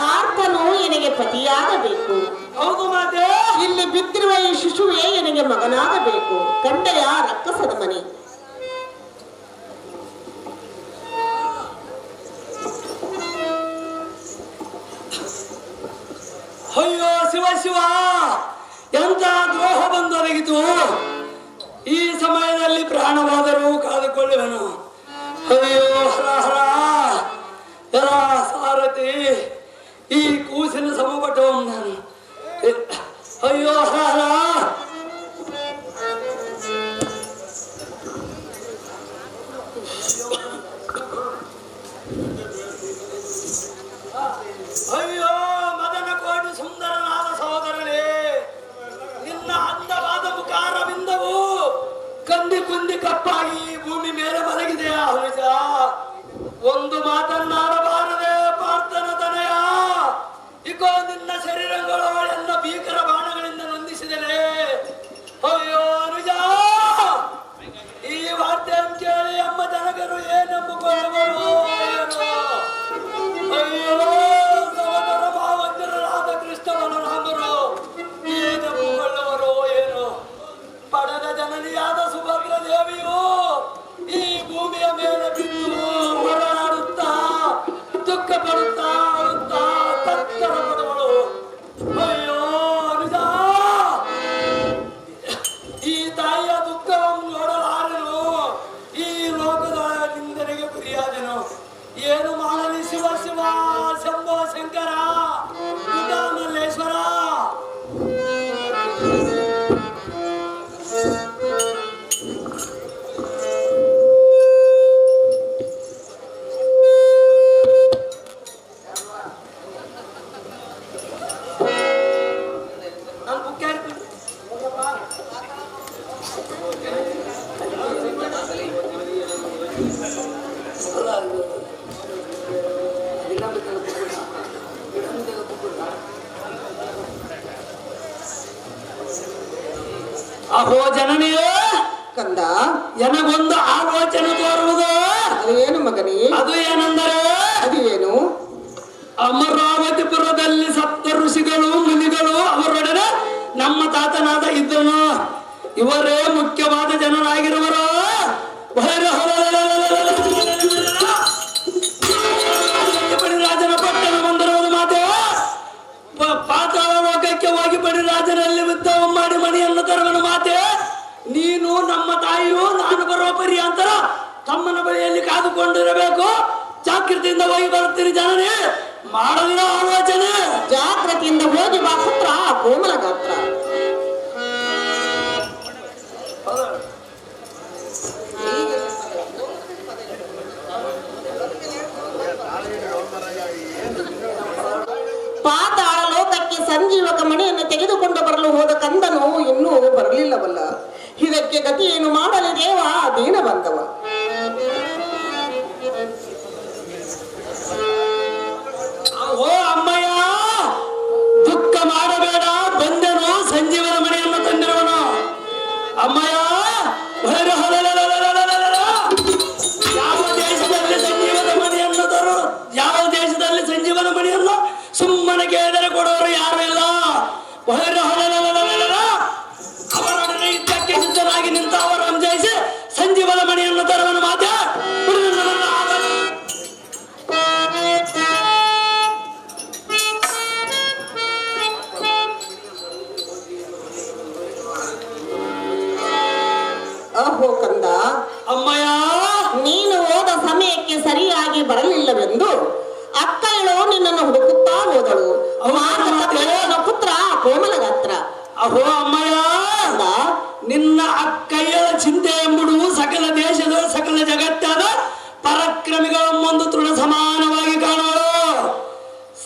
ಪಾರ್ಥನು ನಿನಗೆ ಪತಿಯಾಗಬೇಕು. ಹೌದು ಮಾತೆ. ಇಲ್ಲಿ ಬಿದ್ದಿರುವ ಈ ಶಿಶುವೇ ನಿನಗೆ ಮಗನಾಗಬೇಕು. ಕಂಡೆಯ ರಕ್ಕಸದ ಮನೆ. ಅಯ್ಯೋ ಶಿವ ಶಿವ, ಎಂತ ದ್ರೋಹ ಬಂದೊದಗಿತು. ಈ ಸಮಯದಲ್ಲಿ ಪ್ರಾಣವಾದರೂ ಕಾದುಕೊಳ್ಳುವೆನು. ಅಯ್ಯೋ ಹರ ಹರ ಹರ ಸಾರಥಿ, ಈ ಕೂಸಿನ ಸಮಪಟ್ಟವನು ನಾನು. ಅಯ್ಯೋ ಹರ ಹರ. ಅಯ್ಯೋ ಮದನ ಕೋಟಿ ಸುಂದರನಾದ ಸಹೋದರನೇ, ನಿನ್ನ ಅಂದವಾದ ಮುಖಾರವಿಂದವು ಕಂದಿ ಕುಂದಿ ಕಪ್ಪಾಗಿ ಈ ಭೂಮಿ ಮೇಲೆ ಮಲಗಿದೆಯಾ ಹುಲಿಜ? ಒಂದು ಮಾತನ್ನಾಡಬಾರದೆ ಪಾರ್ಥನ ತನಯ. ಇಕೋ ನಿನ್ನ ಶರೀರಗಳು ಎಲ್ಲ ಭೀಕರ ಬಾಣಗಳಿಂದ ನೊಂದಿಸಿದರೆ. ಅಯ್ಯೋ ಅನುಜ, ಈ ವಾರ್ತೆಯನ್ನು ಕೇಳಿ ಅಮ್ಮ ಜನಗರು ಏನೆಂಬುಕೊಳ್ಳುವರು ಏನೋ. ಅಯ್ಯೋ ಸಹೋದರ ಭಾವಂತರಾದ ಕೃಷ್ಣ ಬಲರಾಮರು ಏನೆಂಬುಕೊಳ್ಳುವರು ಏನೋ. ಪಡೆದ ಜನನಿಯಾದ ಸುಭದ್ರ ದೇವಿಯು ಈ ಭೂಮಿಯ ಮೇಲೆ ಬಿದ್ದು ಹೊರನಾಡುತ್ತಾ ದುಃಖ ಪಡುತ್ತಾ ಅಳುತ್ತಾ ತತ್ತರ ಪಡುವಳು. ಅಯ್ಯೋ ಅನುಜ, ಈ ತಾಯಿಯ ದುಃಖವನ್ನು ನೋಡಲಾರೆನು. ಈ ಲೋಕದೊಳಗೆ ನಿಂದನೆಗೆ ಗುರಿಯಾದೆನು. ಏನು ಮಾಡಲಿ ಶಿವ ಶಿವ ಶಂಭೋ ಶಂಕರ ಮಲ್ಲೇಶ್ವರ. ನಾನು ಬುಕ್ ಹೇಳ್ತೀನಿ. ಅಹೋ ಜನನಿಯೇ, ಕಂದ, ನನಗೊಂದು ಆಲೋಚನೆ ತೋರುವುದು. ಅದು ಏನು ಮಗನೇ? ಅದು ಏನೆಂದರೆ, ಅದು ಏನು? ಅಮರಾವತಿಪುರದಲ್ಲಿ ಸಪ್ತ ಋಷಿಗಳು ಮುನಿಗಳು ಅವರೊಡನೆ ನಮ್ಮ ತಾತನಾದ ಇದ್ದನು. ಇವರೇ ಮುಖ್ಯವಾದ ಜನರಾಗಿರುವರು. ರಾಜನ ಪಟ್ಟಣ ಬಂದಿರುವುದು ಮಾತೆ. ಪಾತಾಳ ಲೋಕಕ್ಕೆ ಹೋಗಿ ಬಡಿ ರಾಜನಲ್ಲಿ ಯುದ್ಧ ಮಾಡಿ ಮಣಿಯನ್ನು ತರುವನು ಮಾತೆ. ನೀನು ನಮ್ಮ ತಾಯಿಯು ನಾನು ಬರುವ ಪರ್ಯಾಂತರ ತಮ್ಮನ ಬಳಿಯಲ್ಲಿ ಕಾದುಕೊಂಡಿರಬೇಕು. ಜಾಗೃತಿಯಿಂದ ಹೋಗಿ ಬರುತ್ತೀರಿ ಜನನೇ, ಮಾಡದಿರೋ ಆಲೋಚನೆ. ಜಾಗೃತಿಯಿಂದ ಹೋಗಿ ಬಾ ಪುತ್ರ ಕೋಮಲ ಗಾತ್ರ. ಪಾತಾಳ ಲೋಕಕ್ಕೆ ಸಂಜೀವಕ ಮಣಿಯನ್ನು ತೆಗೆದುಕೊಂಡು ಬರಲು ಹೋದ ಕಂದನು ಇನ್ನೂ ಬರಲಿಲ್ಲವಲ್ಲ. ಇದಕ್ಕೆ ಗತಿ ಏನು ಮಾಡಲಿ ದೇವ ದೀನ ಬಂದವ. ಓ ಅಮ್ಮಯ್ಯ, ದುಃಖ ಮಾಡಬೇಡ, ಬಂದೆನು ಸಂಜೀವನ ಮನೆಯನ್ನು ತಂದಿರುವನು. ಅಮ್ಮಯ್ಯ, ಯಾವ ದೇಶದಲ್ಲಿ ಸಂಜೀವನ ಮನೆಯನ್ನು ತರು, ಯಾವ ದೇಶದಲ್ಲಿ ಸಂಜೀವನ ಮನೆಯನ್ನು ಸುಮ್ಮನೆ ಕೇಳಿದರೆ ಕೊಡೋರು ಯಾರು ಇಲ್ಲ. ಅವರೊಡನೆ ಯುದ್ಧಕ್ಕೆ ಸಿದ್ಧರಾಗಿ ನಿಂತ ಅವರನ್ನು ಜಯಿಸಿ ಸಂಜೀವನ ಮನೆಯನ್ನು ತರುವನು ಮಾತೆ. ಅಹೋ ಕಂದ, ಅಮ್ಮಯ್ಯ, ನೀನು ಹೋದ ಸಮಯಕ್ಕೆ ಸರಿಯಾಗಿ ಬರಲಿಲ್ಲವೆಂದು ಅಕ್ಕಳು ನಿನ್ನನ್ನು ಹುಡುಕುತ್ತಾ ಹೋದಳು. ಪುತ್ರ ಕೋಮಲ ಗಾತ್ರ. ಅಹೋ ಅಮ್ಮಯ್ಯ, ನಿನ್ನ ಅಕ್ಕಯ್ಯಳ ಚಿಂತೆ ಎಂಬುದು ಸಕಲ ದೇಶದ ಸಕಲ ಜಗತ್ತಾದ ಪರಾಕ್ರಮಿಗಳೊಂದು ತೃಣ ಸಮಾನವಾಗಿ ಕಾಣೋಳು.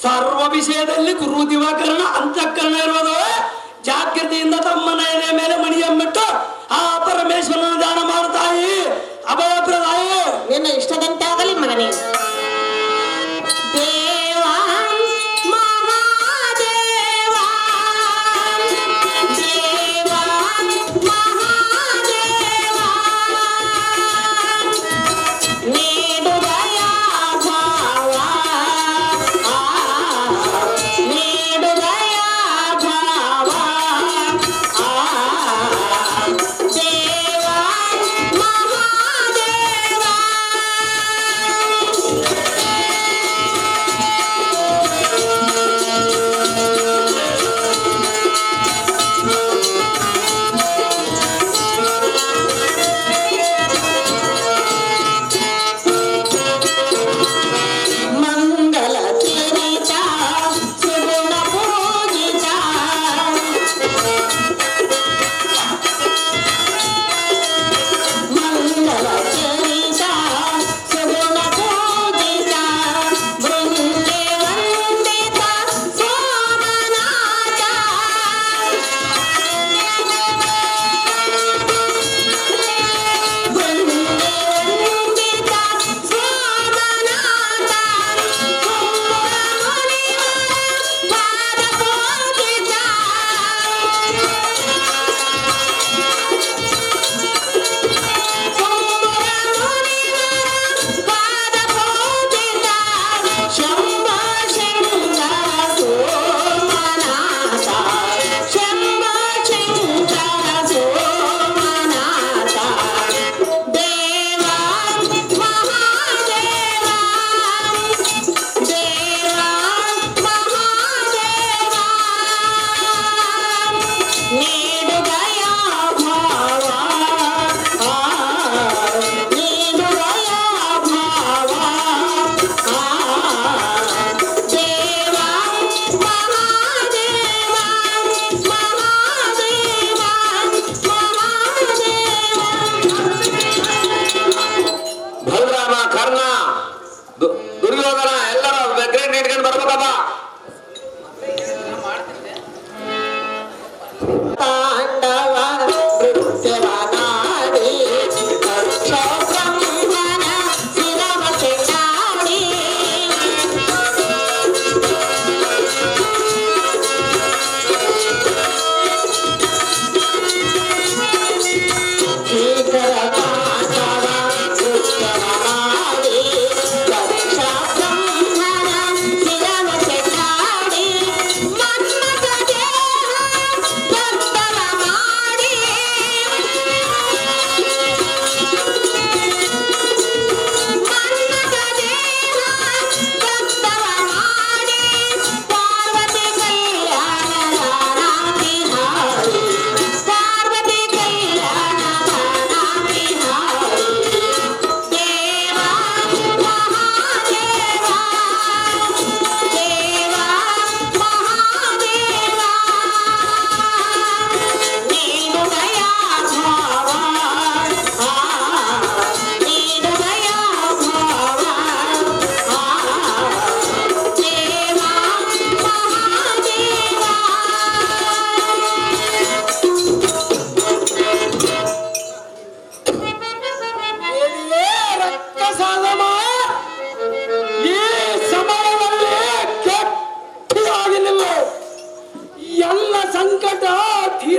ಸರ್ವ ವಿಷಯದಲ್ಲಿ ಗುರು ದಿವಾಕರಣ ಅಂತಃಕರಣ ಇರುವುದು. ಜಾಗೃತಿಯಿಂದ ತಮ್ಮನ ಎಲೆ ಮೇಲೆ ಮಣಿಯನ್ಬಿಟ್ಟು ಆ ಪರಮೇಶ್ವರನ ದಾನ ಮಾಡುತ್ತಾಯಿ. ಅಭಯಪ್ರದಾಯಿ. ನಿನ್ನ ಇಷ್ಟದಂತೆ ಆಗಲಿ ಮಗನೇ.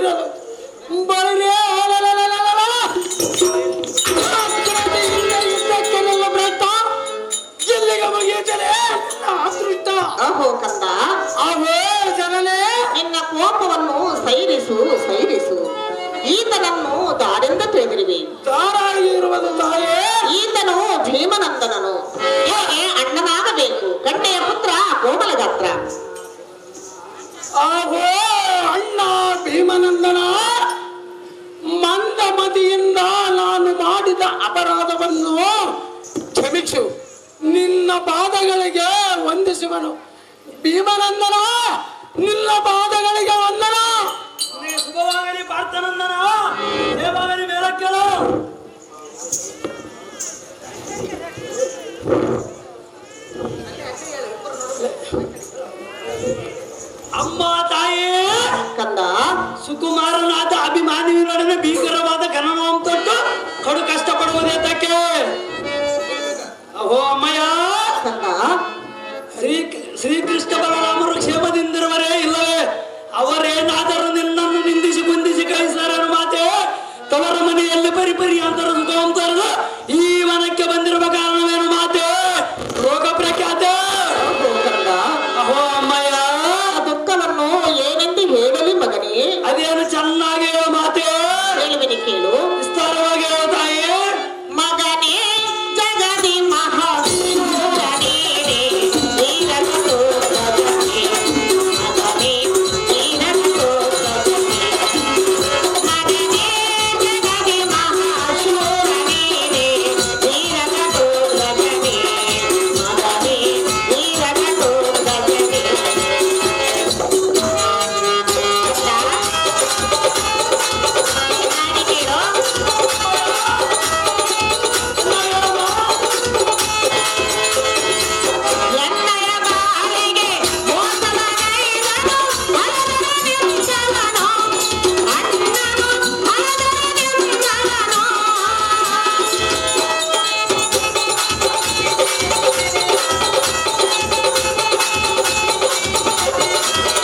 ಇರಲು ಬರೀ ಯುದ್ಧಕ್ಕೆಲ್ಲ ಪ್ರಯತ್ನ ಎಲ್ಲಿಗೆ ಮುಗಿಯುತ್ತದೆ ಅದೃಷ್ಟ. ಅಹೋ ಕಂದ, ಅವೇ ಜನನೇ ನಿನ್ನ ಕೋಪವನ್ನು ಸೈರಿಸು ಸೈರಿಸು. ಈತನನ್ನು ದಾರಿಂದ ತಿಳಿದಿರುವೆ. ತಾರಾಗಿ ಇರುವುದು ತಾಯೇ. ಈತನು ಭೀಮನಂದನನು. ಹೇಗೆ ಅಣ್ಣನಾಗಬೇಕು. ಗಂಡೆಯ ಪುತ್ರ ಕೋಮಲ ಗಾತ್ರ. ಆಹೋ ಅಣ್ಣ ಭೀಮನಂದನ, ಮಂದಮತಿಯಿಂದ ನಾನು ಮಾಡಿದ ಅಪರಾಧವನ್ನು ಕ್ಷಮಿಸು. ನಿನ್ನ ಪಾದಗಳಿಗೆ ವಂದಿಸುವನು. ಭೀಮನಂದನ, ನಿನ್ನ ಪಾದಗಳಿಗೆ ವಂದನ. ಶುಭವಾಗಲಿ ಪಾರ್ಥನಂದನ, ದೇವಾಗಲಿ ಮೇಲಕ್ಕೇಳು. ಅಮ್ಮ ತಾಯೇ ಕಂದ, ಸುಕುಮಾರನಾದ ಅಭಿಮಾನಿವಿನೊಡನೆ ಭೀಕರವಾದ ಕನನವನ್ನು ತೊಟ್ಟು ಕಡು ಕಷ್ಟಪಡುವುದೇತಕ್ಕೆ? ಅಹೋ ಅಮ್ಮಯ್ಯ, ಕಂದ, ಶ್ರೀಕೃಷ್ಣ ಬಲರಾಮರು ಕ್ಷೇಮದಿಂದಿರುವರೇ ಇಲ್ಲವೇ? ಅವರೇನಾದರೂ ನಿನ್ನನ್ನು ನಿಂದಿಸಿ ಕುಂದಿಸಿ ಕಳಿಸಿದರನ್ನು ಮಾತೆ ತವರ ಮನೆಯಲ್ಲಿ ಪರಿಪರಿ ಅಂತರ ಸುಖವನ್ನು ತರದು ಈ ವನಕ್ಕೆ ಬಂದಿರುವ ಕಾರಣವೇನು ಮಾತೆ? ರೋಗ ಪ್ರಖ್ಯಾತ. ಅಹೋ ಕಂದ, ಅಹೋ ಅಮ್ಮಯ್ಯ, ದುಃಖವನ್ನು ಏನೆಂದು ಹೇಳಲಿ ಮಗನೇ. ಅದೇನು ಚೆನ್ನಾಗಿ ಹೇಳೋ ಮಾತೆ? ಹೇಳುವಿನಿ ಕೇಳು. ವಿಸ್ತಾರವಾಗಿ ಹೇಳೋ ತಾಯಿ. ಮಗನೇ ಜಗದಿ ಮಹಾಶೂರನೇ ರೇ, ವೀರನು ಸೋದರನೇ. ಮಗನೇ ವೀರನು ಸೋದರನೇ. ಮಗನೇ ಜಗದಿ ಮಹಾಶೂರನೇ ರೇ, ವೀರನು ಸೋದರನೇ. ಮಗನೇ ವೀರನು ಸೋದರನೇ. ನಾಡಿ ಕೇಳು. ಎನ್ನಯ ಬಾಳಿಗೆ ಮೋಸವಗೈದನು ಹಲದರ ನಿಂಚಲನು. ಅಣ್ಣನು ಹಲದರ ನಿಂಚಲನು.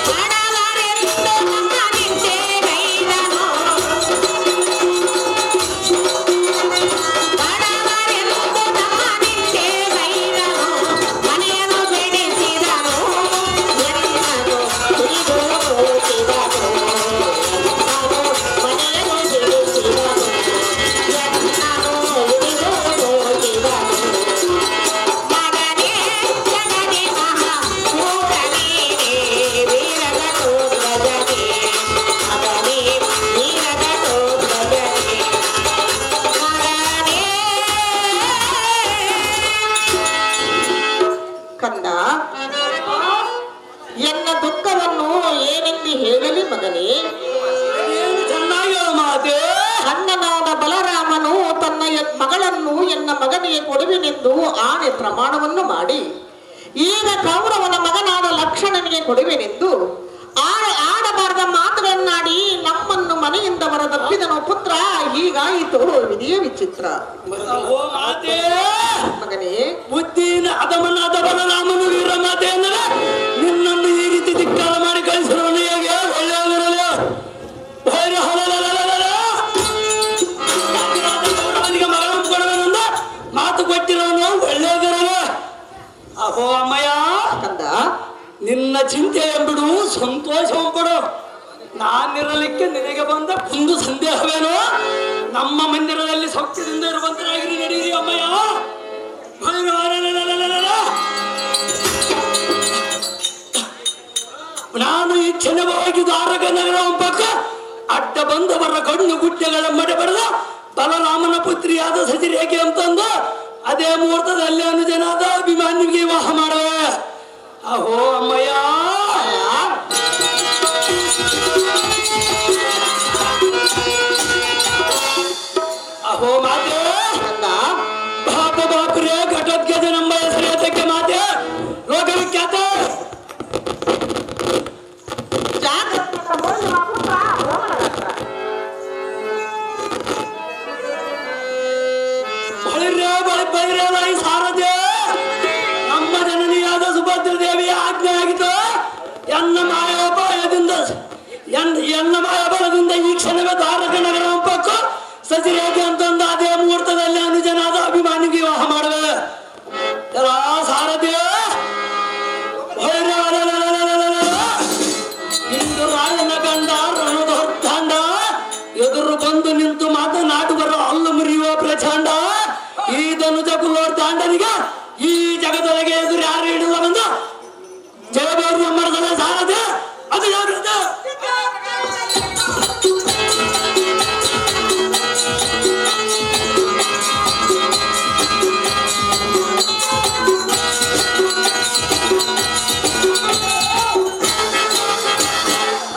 ಬಡವರೆಂದು ನಮ್ಮ ನಿಂತೆ ಗೈದನು. ಬಡವರೆಂದು ನಮ್ಮ ನಿಂತೆ ಗೈದನು. ಮನೆಯನ್ನು ಬೆಳೆಸಿದನು. ಎನ್ನನು ಹಿಡಿದು ಹೋಗಿದನು. ಮನೆಯನ್ನು ಬೆಳೆಸಿದನು. ಎನ್ನನು ಹಿಡಿದು ಹೋಗಿದನು. ಮಗನೇ ಜಗದಿ ಮಹಾಶೂರನೇ ರೇ, ವೀರನ ಸೋದರನೇ. ಮಗನೇ ವೀರನ ಸೋದರನೇ. ಮಗನೇ. ಕಂದ, ಎನ್ನ ದುಃಖವನ್ನು ಏನೆಂದು ಹೇಳಲಿ ಮಗನೇ. ಅದೇನು ಚೆನ್ನಾಗಿ ಹೇಳೋ ಮಾತೆ? ಅಣ್ಣನಾದ ಬಲರಾಮನು ತನ್ನ ಮಗಳನ್ನು ಎನ್ನ ಮಗನಿಗೆ ಕೊಡುವೆನೆಂದು ಆಣೆ ಪ್ರಮಾಣವನ್ನು ಮಾಡಿ, ಈಗ ಕೌರವನ ಮಗನಾದ ಲಕ್ಷ್ಮಣನಿಗೆ ಕೊಡುವೆನೆಂದು ಆಡಬಾರದ ಮಾತುಗಳನ್ನಾಡಿ ನಮ್ಮನ್ನು ಮನೆಯಿಂದ ಹೊರದಪ್ಪಿದನು ಪುತ್ರ. ಹೀಗಾಯಿತು ವಿಧಿಯ ವಿಚಿತ್ರ. ಅಹೋ ಮಾತೆ, ಮಗನೇ ಬುದ್ಧಿನ ಅದಮನಾದ ಬಲರಾಮನು ವೀರ ಮಾತೆ ಅಂದರೆ ನಿನ್ನನ್ನು ಈ ರೀತಿ ಧಿಕ್ಕಾರ ಮಾಡಿ ಕಳಿಸಿರುವನು ಹೇಗೆ? ಒಳ್ಳೆಯದಿರಲಿ. ಭೈರ ಹೊಲಲಲಲಲಲ. ಅವನಿಗೆ ಮಗಳನ್ನು ಕೊಡುವೆನೆಂದು ಮಾತು ಕೊಟ್ಟಿರೋನು ಒಳ್ಳೆಯದಿರಲಿ. ಅಹೋ ಅಮ್ಮಯ್ಯ, ಕಂದ, ನಿನ್ನ ಚಿಂತೆ ಎಂಬಿಡು, ಸಂತೋಷವಂಪಡು. ನಾನಿರಲಿಕ್ಕೆ ನಿನಗೆ ಬಂದ ಒಂದು ಸಂದೇಹವೇನು? ನಮ್ಮ ಮಂದಿರದಲ್ಲಿ ಸೌಖ್ಯದಿಂದ ಇರುವಂತರಾಗಿರಿ, ನಡೀರಿ ಅಮ್ಮಯ್ಯ. ನಾನು ಈ ಕ್ಷಣವಾಗಿ ದ್ವಾರಕ ನಗರ ಪಕ್ಕ ಅಡ್ಡ ಬಂದವರ ಕಣ್ಣು ಗುಡ್ಡೆಗಳ ಮಡೆ ಬರೆದ ಬಲರಾಮನ ಪುತ್ರಿಯಾದ ಸಚಿರೇಖೆ ಅಂತಂದು ಅದೇ ಮುಹೂರ್ತದಲ್ಲಿ ಅನುಜನಾದ ಅಭಿಮಾನಿಗೆ ವಿವಾಹ ಮಾಡುವೆ. ಅಹೋ ಅಮ್ಮಯ್ಯ, ಅಹೋ ಮಾತೆ, ಕಂದ, ಪಾಪ ಬಾಪುರೇ ಘಟೋದ್ಗಜ ನಮ್ಮ ಹೆಸರೇತಕ್ಕೆ ಮಾತೆ ಲೋಕವಿಖ್ಯಾತ. ಜಾಗ್ರತೆ ತಗೊಳ್ಳುವ ಪುತ್ರ ಕೋಮಲ ಗಾತ್ರ. ಬಳಿರೇ ಸಾರಥೆ ನಮ್ಮ ಜನನಿಯಾದ ಸುಭದ್ರ ದೇವಿಯ ಆಜ್ಞೆ ಆಗಿದ್ದ ಎನ್ನ ಮಾಯ ಬಲದಿಂದ ಈ ಕ್ಷಣವೇ ಧಾರಕ ನಗರ ಹಂಪಕ್ಕೂ ಸಚಿರೇಖೆ ಅಂತಂದು ಅದೇ ಮುಹೂರ್ತದಲ್ಲಿ ಅನುಜನಾದ ಅಭಿಮಾನಿಗೆ ವಿವಾಹ ಮಾಡುವೆ. ಎಲ್ಲ ಸಾರಥಿ ಇಂದು ರಾಯನ ಗಂಡ ರಣದ ಹೊತ್ತಾಂಡ ಎದುರು ಬಂದು ನಿಂತು ಮಾತನಾಡುವರ ಅಲ್ಲು ಮುರಿಯುವ ಪ್ರಚಂಡ. ಈ ಧನುಜ ಕುಲ್ಲೋರ್ ತಾಂಡನಿಗೆ ಈ ಜಗದೊಳಗೆ ಎದುರು ಯಾರು ಹಿಡಿದ ಬಂದು ಜಯಬೇರು ಎಂಬ ಸಾರಥಿ ಅದು ಜಾಗೃತ.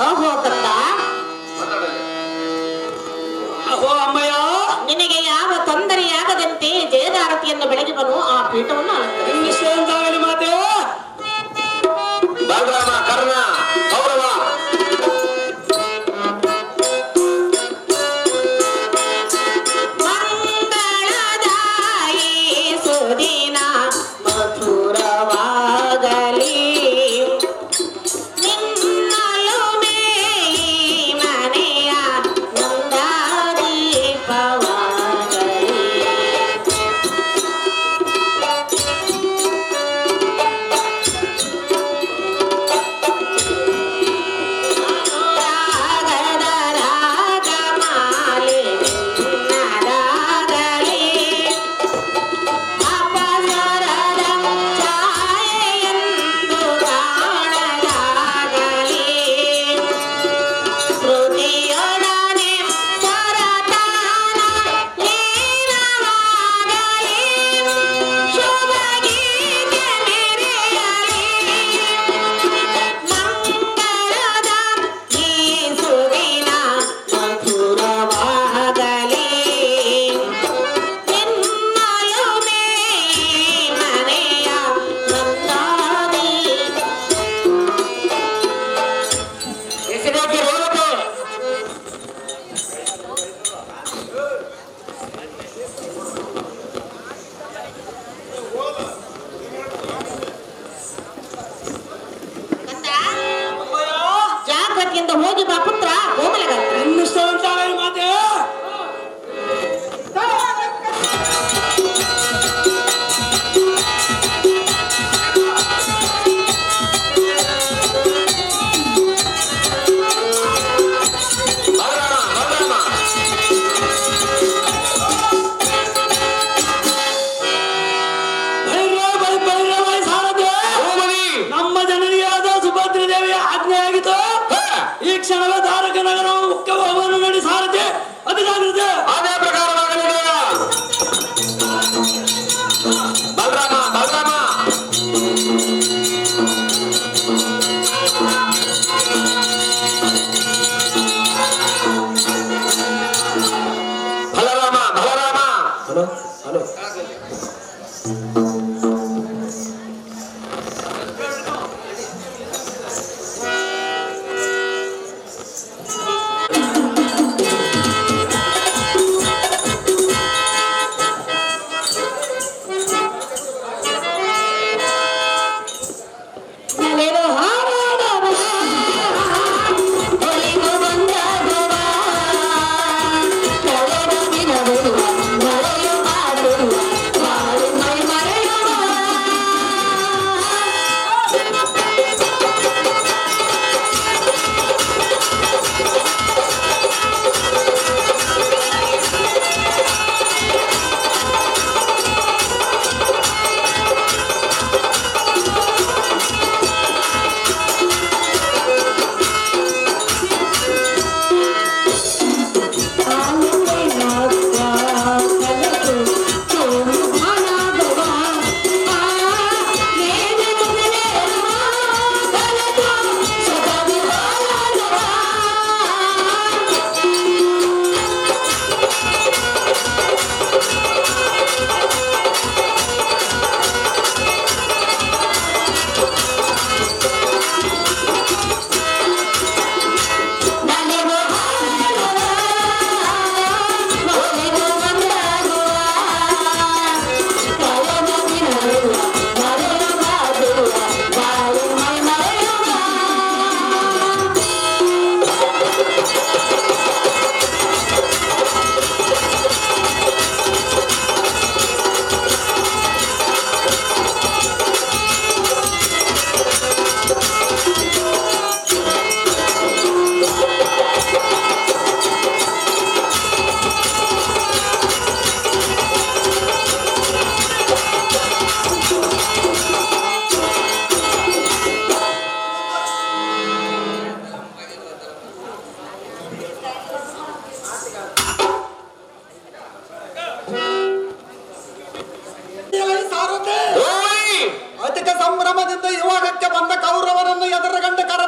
ಓಹೋ ಕತ್ತ, ಅಹೋ ಅಮ್ಮಯ್ಯ, ನಿನಗೆ ಯಾವ ತೊಂದರೆಯಾಗದಂತೆ ಜಯದಾರತಿಯನ್ನು ಬೆಳಗಿವನು ಆ ಪೀಠವನ್ನು ಅಲಂಕರಿಸಿ. ನಿಶ್ಚಯಂತಾಗಲಿ ಮಾತೆ. ಬಲರಾಮ, ಕರ್ಣ, ಕೌರವ ಮಂಗಳದಾಯಿ ಸುದಿನ ಮಧುರವಾಗಲಿ ನಿನ್ನಲುಮೆ ಈ ಮನೆಯ ನಂದಾದೀಪವಾಗಲಿ. ರಾಗದ ರಾಗಮಾಲೆ ನಿನ್ನದಾಗಲಿ ಅಪಸರದ ಛಾಯೆಯೆಂದು ಕಾಣದಾಗಲಿ. ಶ್ರುತಿಯೊಡನೆ ಸ್ವರತಾನ ಲೀನವಾಗಲಿ. ಶುಭ ಗೀತೆ ಮೆರೆಯಲಿ. ಮಂಗಳದ ಈ ಸುದಿನ ಮಧುರವಾಗಲಿ ನಿನ್ನಲುಮೆ ಈ ಮನೆಯ ನಂದಾದಿ. ಹೆಸರಾಗಿ ಹೋಗಬೇಕು. ಕಂದ, ಜಾಗ್ರತೆಯಿಂದ ಹೋಗಿ ಬಾ ಪುತ್ರ ಕೋಮಲಗಾತ್ರ. ನಿಶ್ಚಯಂತಾಗಲಿ ಮಾತೆ. ಬಲರಾಮ, ಬಲರಾಮ ಭೈರವ ಸಾರಥಿ, ಓಮನಿ. ನಮ್ಮ ಜನನಿಯಾದ ಸುಭದ್ರ ದೇವಿಯ ಆಜ್ಞೆಯಾಗಿತ್ತು. ಈ ಕ್ಷಣವೇ ಧಾರಕ ನಗರ ಮುಖ್ಯ ಹೋಗುವನ್ನು ನೋಡಿ ಸಾರಥಿ ಅದು ಜಾಗೃತಿ. ಅದೇ ಪ್ರಕಾರವಾಗಲಿದೆ. ಬಲರಾಮ, ಬಲರಾಮ ಬಲರಾಮ, ಬಲರಾಮ. ಹಲೋ ಹಲೋ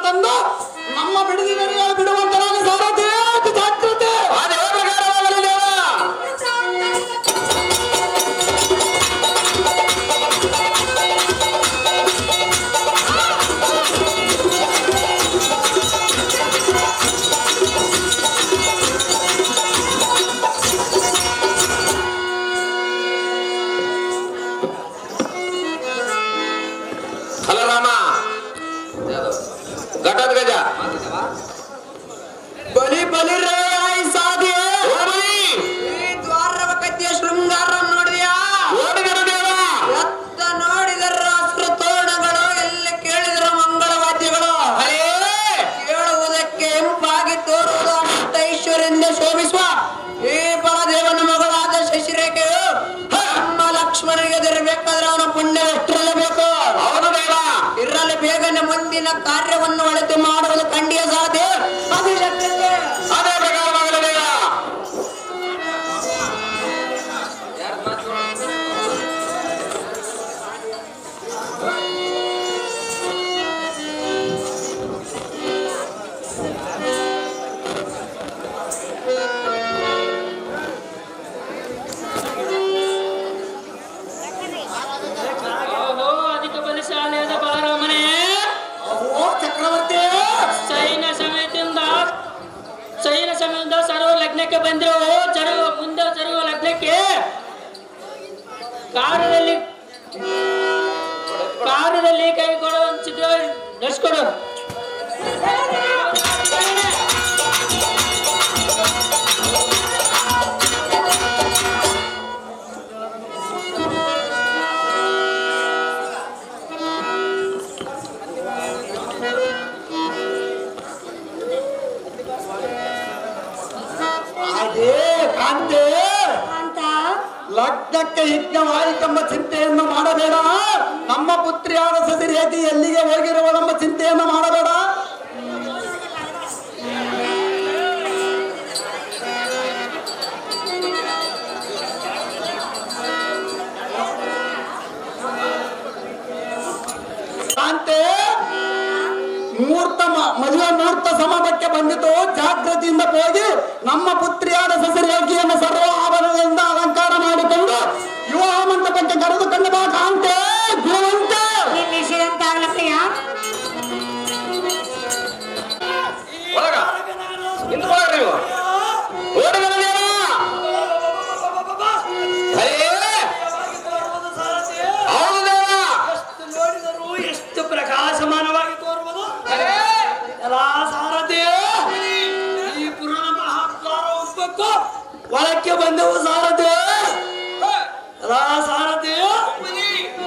ತಂದು ನಮ್ಮ ಬಿಡುಗಡೆಗೆ ಬಿಡುವಂತರಾಗಿ ಸಾರಥಿ ಜಾಗೃತಿ. ಅದೇ ಪ್ರಕಾರವಾಗಲಿ ದೇವ. ರಾಮ ಘಟದ ಗಜ ಬಲಿ ಬಲಿ ರೇ ಸಾಧಿ ಈ ದ್ವಾರವ ಕತ್ತಿಯ ಶೃಂಗಾರ ನೋಡಿದ್ಯಾ? ಎತ್ತ ನೋಡಿದರ ಅಸ್ತ್ರ ತೋರಣಗಳು, ಎಲ್ಲಿ ಕೇಳಿದರ ಮಂಗಳ ವಾದ್ಯಗಳು, ಕೇಳುವುದಕ್ಕೆ ಇಂಪಾಗಿ ತೋರುವುದು ಅಷ್ಟೈಶ್ವರ್ಯದಿಂದ ಶೋಭಿಸುವ ಈ ಬಲದೇವನ ಮಗಳಾದ ಶಶಿರೇಖೆಯು ನಮ್ಮ ಲಕ್ಷ್ಮಣನಿಗೆ ದೊರಬೇಕಾದ್ರೆ ಅವನ ಪುಣ್ಯವೆಷ್ಟಿರಲೇಬೇಕು. ಅವನು ದೇವ ಇರಲಿ ಬೇಗನೆ ಮುಂದಿನ ಕಾರ್ಯವನ್ನು ಅಳತೆ ಮಾಡುವುದು ಖಂಡಿಯ ಸಾಧ್ಯ. ಅದು ಶಕ್ತಿಗೆ ಅದೇ ಪ್ರಕಾರವಾಗಲಿ ದೇವ. ಓಹೋ ಅಧಿಕ ಬಲಶಾಲಿಯಾದ ಬಾಲರಾಮನೇ, ಓ ಚಕ್ರವರ್ತಿ ಸೈನ್ಯ ಸಮೇತ ಸರ್ವ ಲಗ್ನಕ್ಕೆ ಬಂದಿರೋ ಮುಂದೆ ಜರುಗುವ ಲಗ್ನಕ್ಕೆ ಕಾರ್ಯದಲ್ಲಿ ಕೈ ಕೊಡುವ ಚಿತ್ರ ನಡೆಸ್ಕೊಡು. ಅದೇ ಕಾಂತೆ ಅಂತ ಲಗ್ನಕ್ಕೆ ಯಜ್ಞವಾಯಿತೆಂಬ ಚಿಂತೆಯನ್ನು ಮಾಡಬೇಡ. ನಮ್ಮ ಪುತ್ರಿಯಾದ ಸಸಿರೇಖೆ ಎಲ್ಲಿಗೆ ಹೋಗಿರುವಳೆಂಬ ಚಿಂತೆಯನ್ನು ಮಾಡಬೇಡ. ಕಾಂತೆ ಮದುವೆ ಮುಹೂರ್ತ ಸಮಯಕ್ಕೆ ಬಂದಿತು. ಜಾಗೃತಿಯಿಂದ ಹೋಗಿ ನಮ್ಮ ಪುತ್ರಿಯಾದ ಸಸಿರೇಖೆಯನ್ನು ಸರ್ವ ಆಭರಣಗಳಿಂದ ಅಲಂಕಾರ ಮಾಡಿಕೊಂಡು ವಿವಾಹ ಮಂಟಪಕ್ಕೆ ಕರೆದುಕೊಂಡು ಬಾ ಕಾಂತೆ. ಗುರುವಂತ ನಿನ್ನ ವಿಷಯ ಅಂತ ಆಗ್ಲಪ್ಪಯ್ಯ. ಒಳಗ ನಿಂತ್ಕೊಳ್ಳ್ರಿ ನೀವು. ಓಡಿಗರ ದೇವ. ಹೌದು ದೇವ. ಎಷ್ಟು ನೋಡಿದರೂ ಎಷ್ಟು ಪ್ರಕಾಶಮಾನವಾಗಿ ತೋರುವುದು. ಎಲ್ಲ ಸಾರಥಿ ಈ ಪುರಾಣ ಮಹಾದ್ವಾರ ಉದ್ದಕ್ಕೂ ಒಳಕ್ಕೆ ಬಂದೆವು ಸಾರಥಿ. ಎಲ್ಲ ಸಾರಥಿ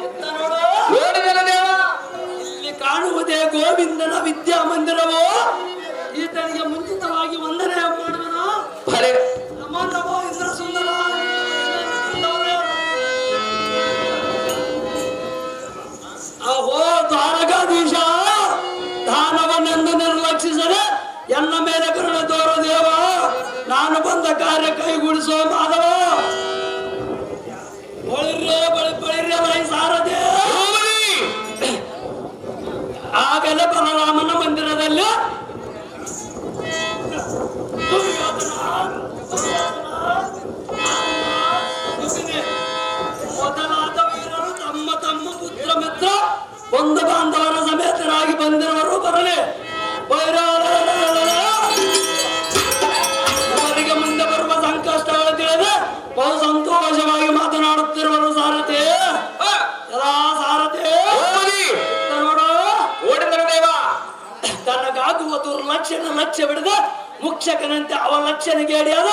ಎತ್ತ ನೋಡು. ಓಡಿಗರ ದೇವ. ಇಲ್ಲಿ ಕಾಣುವುದೇ ಗೋವಿಂದನ ವಿದ್ಯಾಮಂದಿರವು. ಈತನಿಗೆ ಮುಂಚಿತವಾಗಿ ವಂದನೆ ಮಾಡುವನು. ಭಲೆ ನಮೋ ನಮೋ ಇಂದ್ರ ಸುಂದರ. ಅಹೋ ದ್ವಾರಕಾಧೀಶ, ದಾನವನ್ನೆಂದು ನಿರ್ಲಕ್ಷಿಸದೆ ಎನ್ನ ಮೇಲೆ ಕರುಣೆ ತೋರು ದೇವ. ನಾನು ಬಂದ ಕಾರ್ಯ ಕೈಗೂಡಿಸುವ ಮಾಧವ. ಬಳಿರ್ಯ ಸಾರದೆ. ಆಗಲೇ ಬಲರಾಮನ ಮಂದಿರದಲ್ಲಿ ಮೊದಲಾದ ವೀರರು ತಮ್ಮ ತಮ್ಮ ಪುತ್ರ ಮಿತ್ರ ಬಂಧು ಬಾಂಧವರ ಸಮೇತರಾಗಿ ಬಂದಿರುವರು ಬರಲಿ. ಅವರಿಗೆ ಮುಂದೆ ಬರುವ ಸಂಕಷ್ಟಗಳು ತಿಳಿದು ಬಹು ಸಂತೋಷವಾಗಿ ಮಾತನಾಡುತ್ತಿರುವರು ಸಾರಥಿ. ಎಲ್ಲ ಸಾರಥಿ ನೋಡು. ಓಡಿಗರ ದೇವ. ತನಗಾಗುವ ದುರ್ಲಕ್ಷಣ ಲಕ್ಷ್ಯ ಬಿಡದ ಮುಕ್ಷಕನಂತೆ ಅವ ಲಕ್ಷಣಿಗೆ ಅಡಿಯಾದ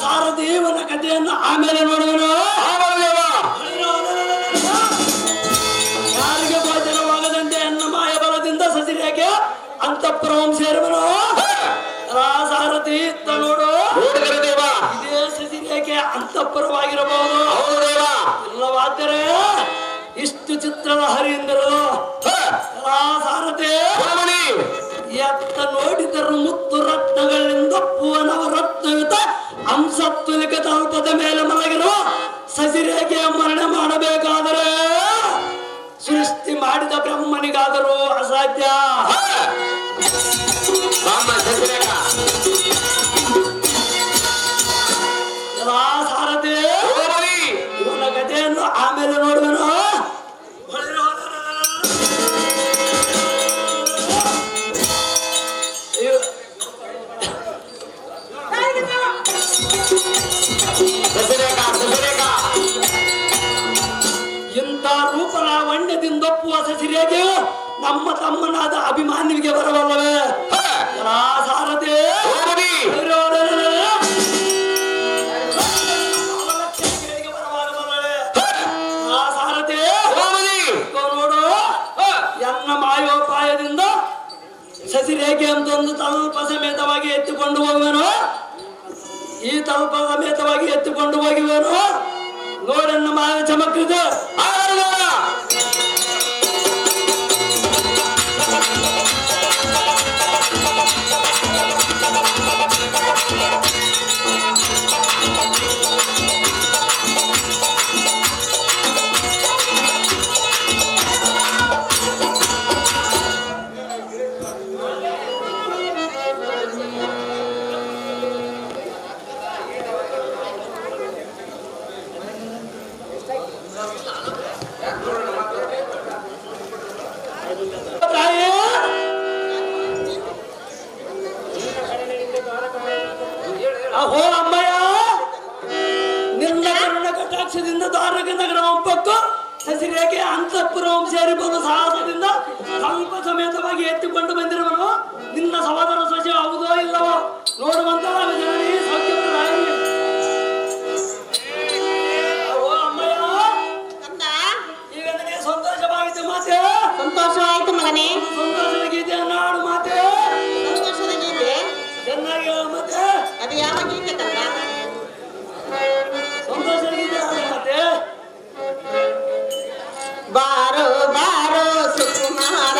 ಸಾರದೇವನ ಕಥೆಯನ್ನು ಆಮೇಲೆ ನೋಡುವನು. ಯಾರಿಗೆ ಗೋಚರವಾಗದಂತೆ ಎನ್ನ ಮಾಯ ಬಲದಿಂದ ಸಸಿರೇಖೆ ಅಂತಃಪುರಂ ಸೇರುವನು. ಸಾರಥಿ ಇತ್ತ ನೋಡು. ಓಡಿಗರ ದೇವ. ಇದೇ ಸಸಿರೇಖೆ ಅಂತಃಪುರವಾಗಿರಬಹುದು. ಹೌದು ದೇವ. ಇಲ್ಲವಾದರೆ ಇಷ್ಟು ಚಿತ್ರದ ಹರಿಯಿಂದಿರಲು. ಸಾರಥಿ ಎತ್ತ ನೋಡಿದರು ಹಂಸತ್ವಲಿಕ ತಲ್ಪದ ಮೇಲೆ ಮಲಗಿರುವ ಸಸಿರೇಖೆಯ ಮರಣ ಮಾಡಬೇಕಾದರೆ ಸೃಷ್ಟಿ ಮಾಡಿದ ಬ್ರಹ್ಮನಿಗಾದರೂ ಅಸಾಧ್ಯ. ಸಾರಥಿ ಇವನ ಕಥೆಯನ್ನು ಆಮೇಲೆ ನೋಡುವೆನು. ಇಂಥ ರೂಪ ಲಾವಣ್ಯದಿಂದೊಪ್ಪುವ ಸಸಿರೇಗೆ ನಮ್ಮ ತಮ್ಮನಾದ ಅಭಿಮಾನಿಗೆ ಬರವಲ್ಲವೇ? ಸಾರಥಿ ಸಾರಥಿ ನೋಡು, ಎನ್ನ ಮಾಯೋಪಾಯದಿಂದ ಸಸಿರೇಖೆ ಅಂತೊಂದು ತಲ್ಪ ಸಮೇತವಾಗಿ ಎತ್ತಿಕೊಂಡು ಹೋಗುವೆನು. ಈ ತಲ್ಪ ಸಮೇತವಾಗಿ ಎತ್ತಿಕೊಂಡು ಹೋಗುವೆನು. ನೋಡನ್ನ ಮಾಯ ಚಮಕ್ರಿದೆ. ಅಹೋ ಅಮ್ಮಯ್ಯ, ನಿನ್ನ ಕರುಣ ಕಟಾಕ್ಷದಿಂದ ದ್ವಾರಕ ನಗರ ಒಂಪತ್ತು ಸಸಿರೇಖೆ ಅಂತಃಪುರಂ ಸೇರಿ ಬಂದು ಸಾಹಸದಿಂದ ಸ್ವಲ್ಪ ಸಮೇತವಾಗಿ ಎತ್ತಿಕೊಂಡು ಬಂದಿರುವನು. ನಿನ್ನ ಸಹೋದರ ಸೊಸೆ ಹೌದೋ ಇಲ್ಲವೋ ನೋಡುವಂತ ಜನನಿ ಸೌಖ್ಯಪ್ರದಾಯಿ. ಅಹೋ ಅಮ್ಮಯ್ಯ, ಈಗ ನನಗೆ ಸಂತೋಷವಾಯಿತು ಮಾತೆ. ಸಂತೋಷವಾಯ್ತು ಮಗನೇ. ಸಂತೋಷದ ಗೀತೆಯನ್ನು ಹಾಡು ಮಾತೆ. ಸಂತೋಷದ ಗೀತೆ ಚೆನ್ನಾಗಿ ಹೇಳು ಮತ್ತೆ. ಅದು ಯಾವ ಗೀತೆ ಕಂದ? ಸಂತೋಷದ ಗೀತೆ ಹಾಡು ಮತ್ತೆ. ಬಾರೋ ಬಾರೋ ಸುಕುಮಾರ